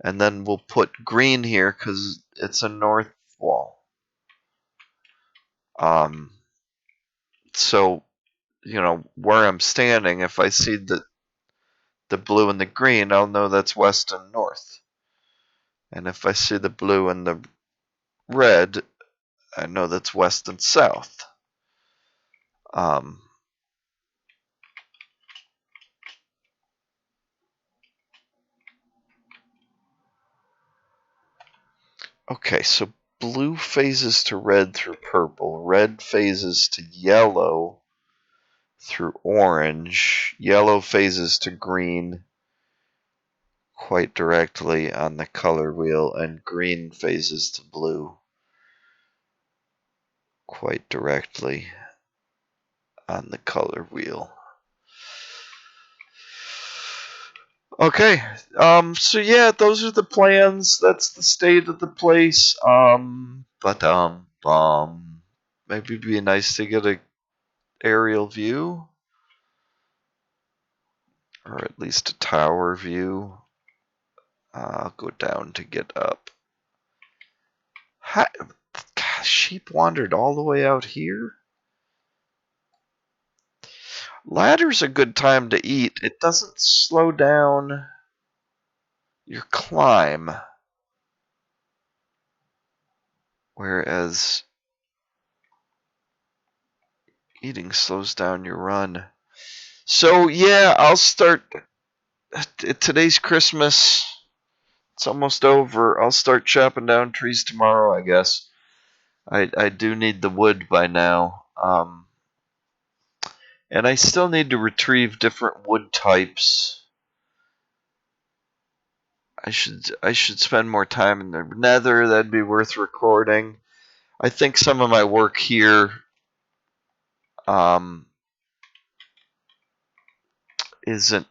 and then we'll put green here because it's a north wall. So where I'm standing, if I see the blue and the green, I'll know that's west and north. And if I see the blue and the red, I know that's west and south. Um, okay, so blue phases to red through purple, red phases to yellow through orange, yellow phases to green quite directly on the color wheel, and green phases to blue quite directly on the color wheel. Okay. So yeah, those are the plans. That's the state of the place. But maybe it'd be nice to get a aerial view, or at least a tower view. I'll go down to get up. Gosh, sheep wandered all the way out here. Ladder's a good time to eat. It doesn't slow down your climb, whereas eating slows down your run. So yeah, I'll start. Today's Christmas. It's almost over. I'll start chopping down trees tomorrow, I guess. I do need the wood by now. And I still need to retrieve different wood types. I should spend more time in the nether. That'd be worth recording. I think some of my work here um, isn't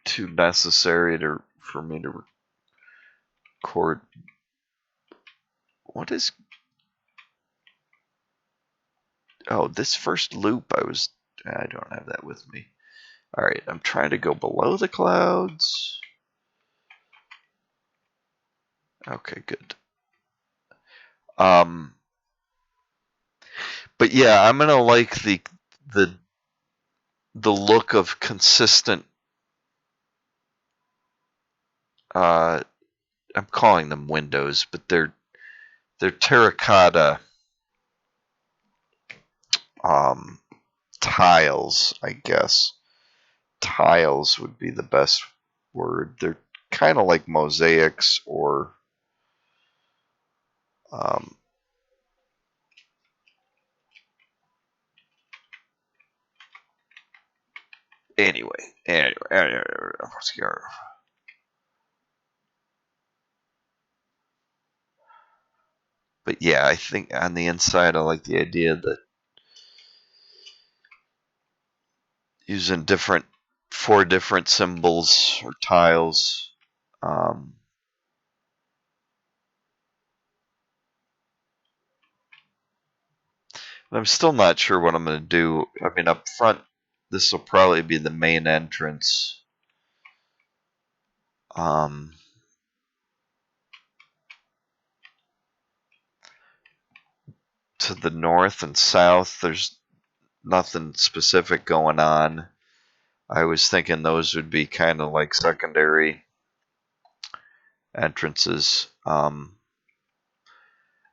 too necessary for me to record. What is? Oh, this first loop. I don't have that with me. All right, I'm trying to go below the clouds. Okay, good. Um, but yeah, I'm gonna like the the look of consistent. Uh, I'm calling them windows, but they're terracotta um, tiles, I guess. Tiles would be the best word. They're kind of like mosaics or um, anyway. But yeah, I think on the inside, I like the idea that using four different symbols or tiles. Um, I'm still not sure what I'm going to do. I mean, up front, this will probably be the main entrance. Um, to the north and south, there's nothing specific going on. I was thinking those would be kind of like secondary entrances. And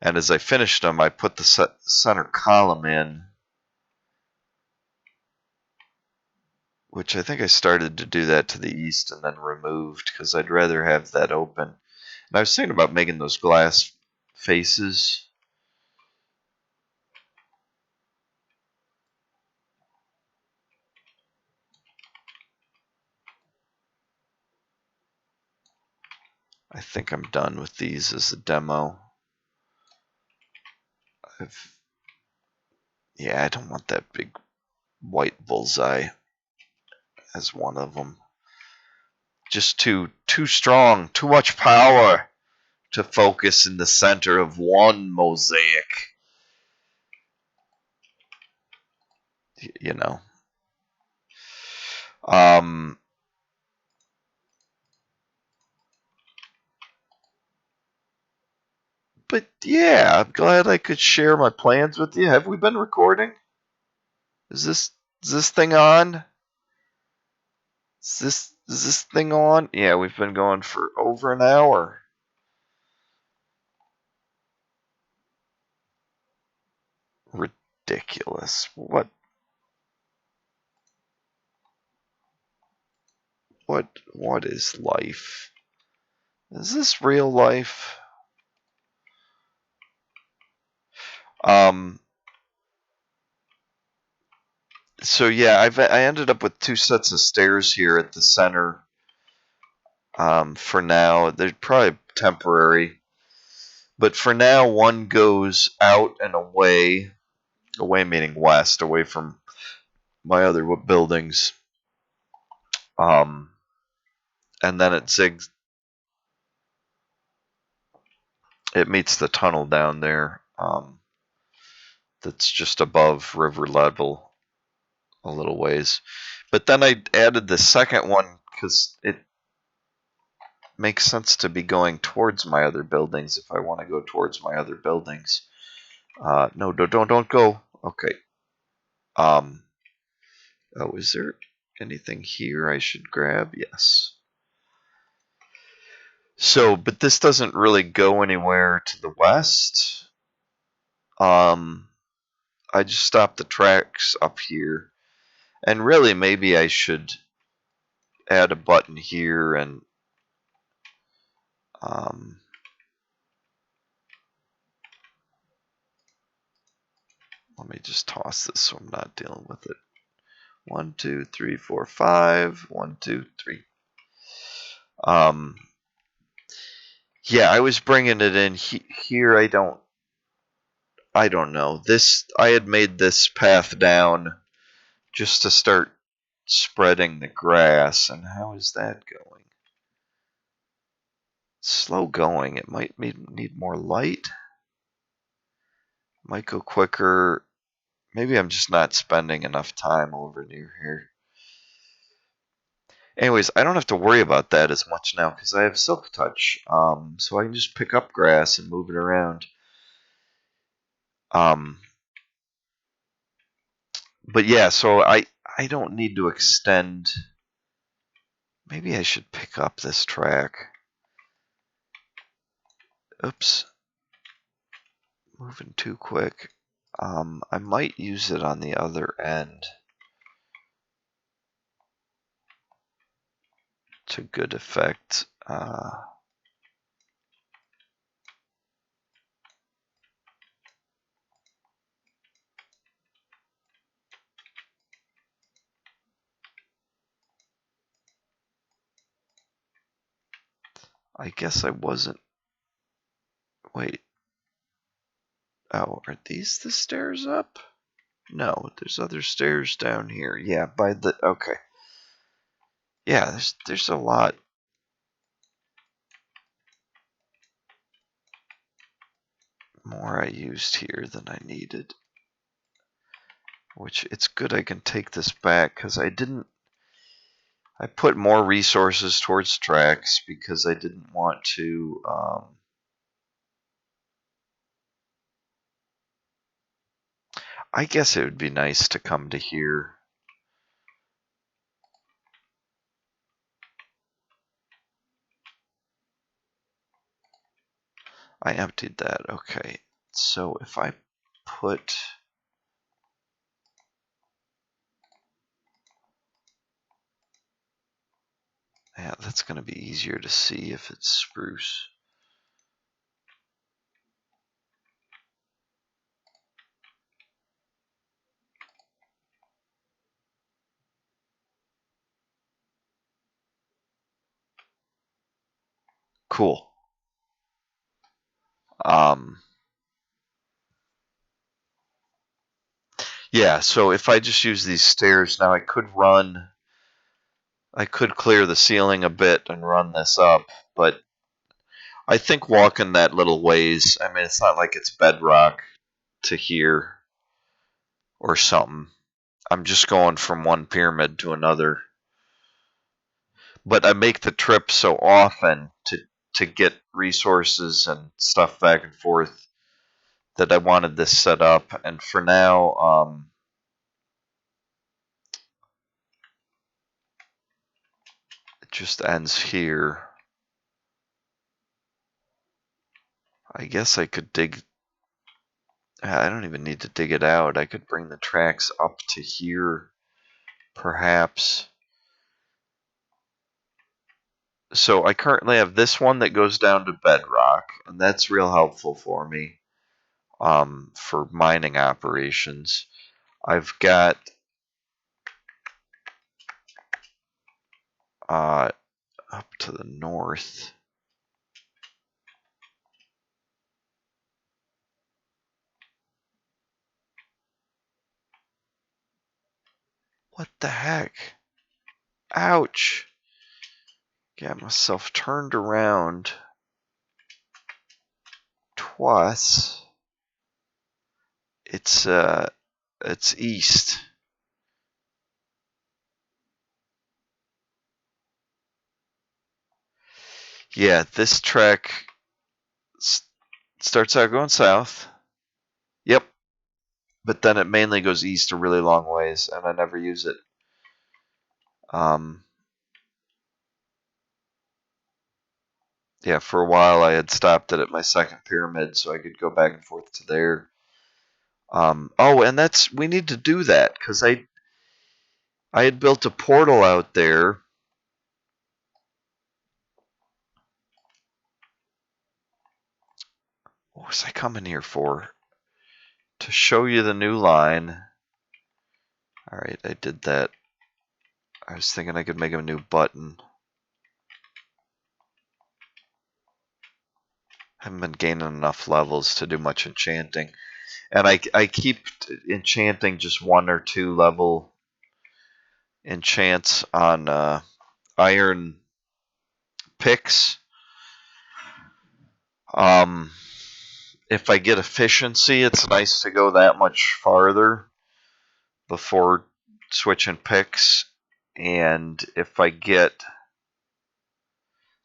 as I finished them, I put the center column in, which I think I started to do that to the east and then removed because I'd rather have that open. And I was thinking about making those glass faces. I think I'm done with these as a demo. Yeah, I don't want that big white bullseye as one of them. Just too strong, too much power to focus in the center of one mosaic. You know. But yeah, I'm glad I could share my plans with you. Have we been recording? Is this thing on? Is this thing on? Yeah, we've been going for over an hour. Ridiculous. What is life? Is this real life? Um so yeah, I ended up with 2 sets of stairs here at the center. For now, they're probably temporary. But for now, one goes out and away. Away meaning west, away from my other buildings. And then it meets the tunnel down there. That's just above river level a little ways. But then I added the second one because it makes sense to be going towards my other buildings if I want to go towards my other buildings. No, don't go. Okay. Oh, is there anything here I should grab? Yes. So, but this doesn't really go anywhere to the west. I just stopped the tracks up here. And really, maybe I should add a button here and let me just toss this so I'm not dealing with it. 1, 2, 3, 4, 5. 1, 2, 3. Yeah, I was bringing it in here. I don't know. I had made this path down just to start spreading the grass. And how is that going? Slow going. It might need more light. Might go quicker. Maybe I'm just not spending enough time over near here. Anyways, I don't have to worry about that as much now because I have Silk Touch. So I can just pick up grass and move it around. But yeah, so I don't need to extend. Maybe I should pick up this track. Oops. Moving too quick. I might use it on the other end to good effect. I guess I wasn't. Wait. Oh, are these the stairs up? No, there's other stairs down here. Yeah, by the. Okay. Yeah, there's a lot more I used here than I needed. Which it's good I can take this back because I put more resources towards tracks because I didn't want to. I guess it would be nice to come to here. I emptied that. Okay. So if I put. Yeah, that's going to be easier to see if it's spruce. Cool. Um, yeah, so if I just use these stairs now, I could clear the ceiling a bit and run this up, but I think walking that little ways, I mean, it's not like it's bedrock to here or something. I'm just going from one pyramid to another. But I make the trip so often to get resources and stuff back and forth that I wanted this set up. And for now, it just ends here. I guess I could dig. I don't even need to dig it out. I could bring the tracks up to here, perhaps. So I currently have this one that goes down to bedrock, and that's real helpful for me for mining operations. I've got up to the north. What the heck? Ouch! Got myself turned around twice. It's east. Yeah, this track starts out going south. Yep. But then it mainly goes east a really long ways, and I never use it. Yeah, for a while I had stopped it at my second pyramid so I could go back and forth to there. Oh, and we need to do that because I had built a portal out there. What was I coming here for? To show you the new line. All right, I did that. I was thinking I could make a new button. Haven't been gaining enough levels to do much enchanting. And I keep enchanting just 1 or 2 level enchants on iron picks. If I get efficiency, it's nice to go that much farther before switching picks. And if I get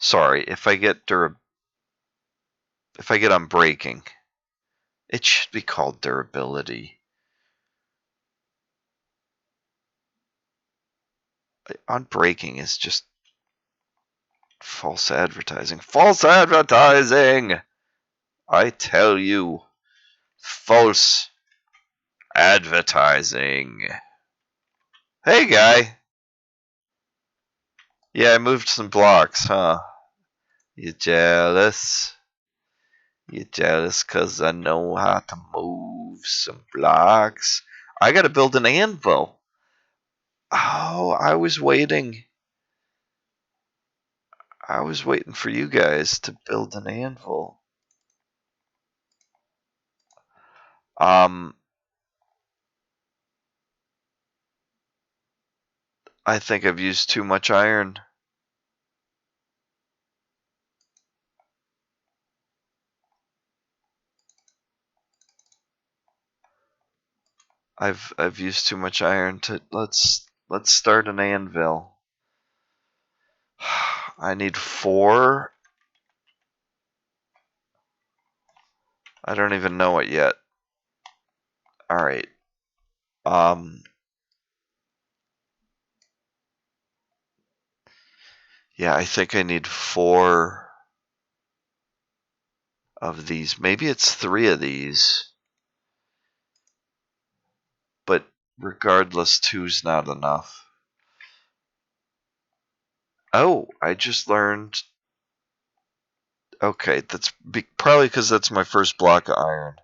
unbreaking, it should be called durability. Unbreaking is just false advertising. False advertising! I tell you. False advertising. Hey, guy. Yeah, I moved some blocks, huh? You jealous? You jealous because I know how to move some blocks? I gotta build an anvil. Oh, I was waiting. I was waiting for you guys to build an anvil. I think I've used too much iron. I've used too much iron to let's start an anvil. I need 4. I don't even know it yet. All right. Yeah, I think I need 4 of these. Maybe it's 3 of these. But regardless, 2's not enough. Oh, I just learned. Okay, that's probably because that's my first block of iron.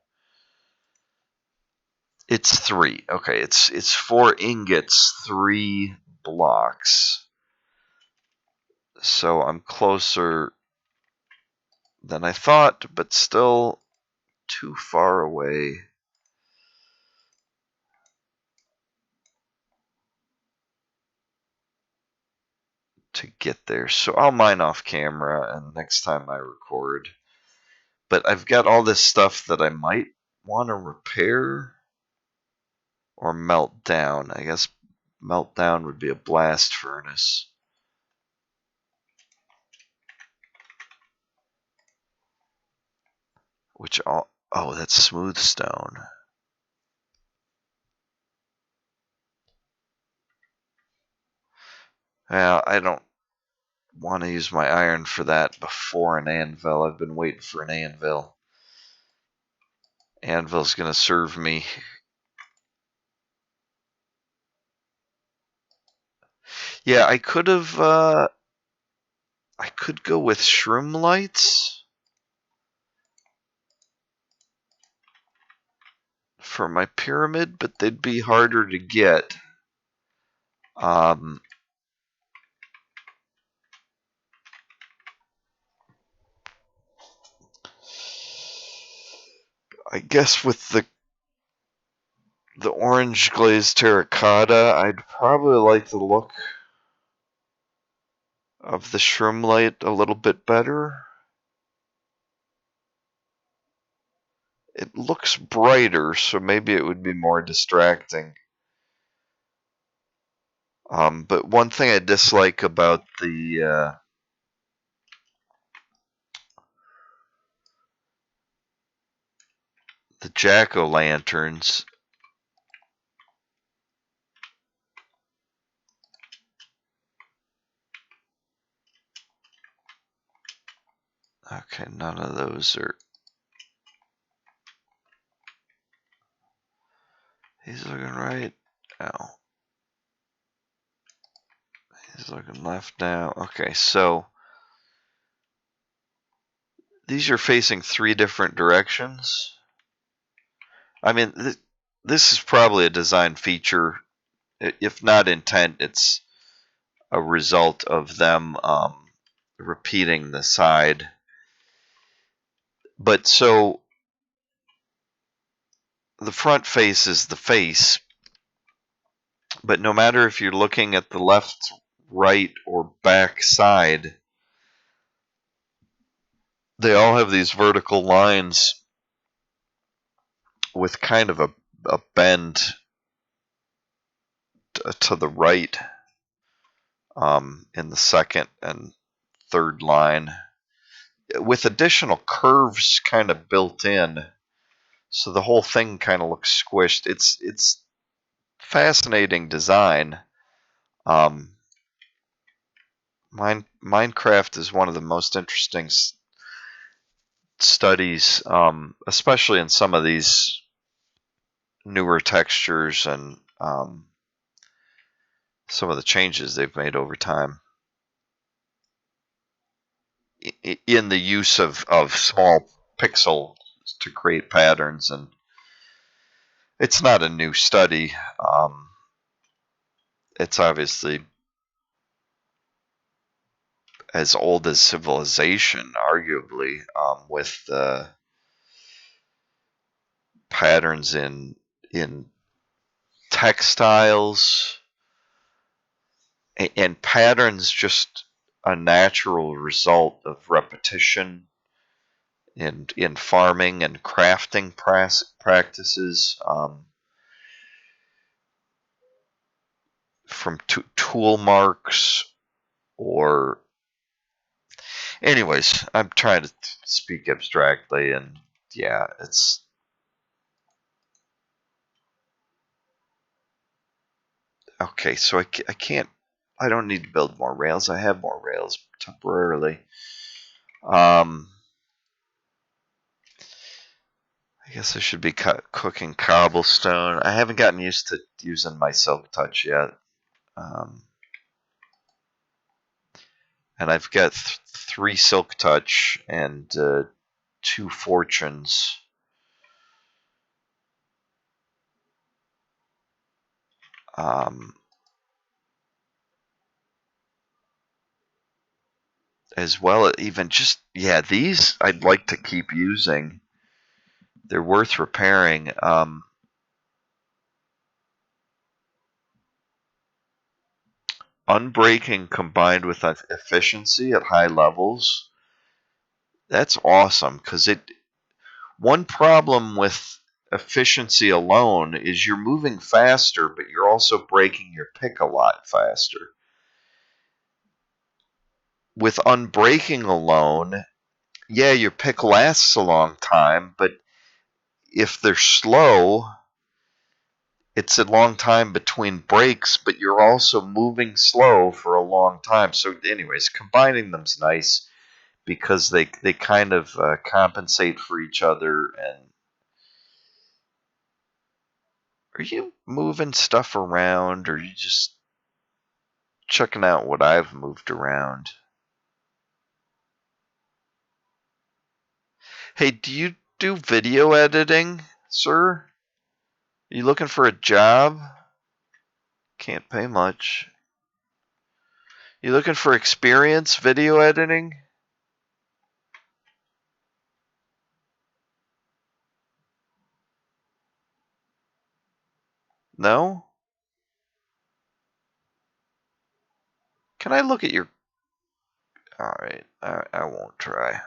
It's 3. Okay, it's 4 ingots, 3 blocks. So I'm closer than I thought, but still too far away to get there. So I'll mine off camera and next time I record. But I've got all this stuff that I might want to repair or melt down. I guess melt down would be a blast furnace. Which all, oh, that's smooth stone. Well, I don't want to use my iron for that before an anvil. I've been waiting for an anvil. Anvil's gonna serve me. Yeah, I could have. I could go with shroom lights for my pyramid, but they'd be harder to get. Um, I guess with the orange glazed terracotta, I'd probably like the look of the shroom light a little bit better. It looks brighter, so maybe it would be more distracting. But one thing I dislike about the jack-o'-lanterns. Okay, none of those are. He's looking right. Oh. He's looking left now. Okay, so these are facing 3 different directions. I mean, this is probably a design feature. If not intent, it's a result of them repeating the side. But so the front face is the face, but no matter if you're looking at the left, right, or back side, they all have these vertical lines with kind of a bend to the right in the second and third line, with additional curves kind of built in, so the whole thing kind of looks squished. It's fascinating design. Minecraft is one of the most interesting studies, especially in some of these newer textures and some of the changes they've made over time in the use of small pixels to create patterns. And it's not a new study. It's obviously as old as civilization, arguably, with the patterns in textiles and patterns just a natural result of repetition in farming and crafting practices, from tool marks or anyways, I'm trying to speak abstractly, and yeah, it's okay. So I can't. I don't need to build more rails. I have more rails temporarily. Um, I guess I should be cooking cobblestone. I haven't gotten used to using my silk touch yet. Um, and I've got 3 silk touch and 2 fortunes. Um, as well. Even just, yeah, these I'd like to keep using. They're worth repairing. Unbreaking combined with efficiency at high levels. That's awesome because one problem with efficiency alone is you're moving faster, but you're also breaking your pick a lot faster. With unbreaking alone, yeah, your pick lasts a long time, but if they're slow, it's a long time between breaks, but you're also moving slow for a long time. So, anyways, combining them's nice because they kind of compensate for each other. And are you moving stuff around, or are you just checking out what I've moved around? Hey, do you do video editing, sir? Are you looking for a job? Can't pay much. You looking for experience video editing? No? Can I look at your... Alright, I won't try.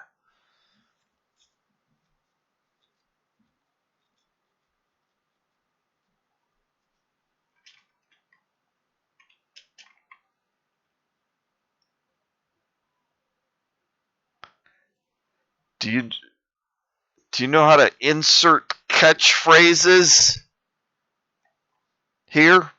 Do you know how to insert catchphrases here?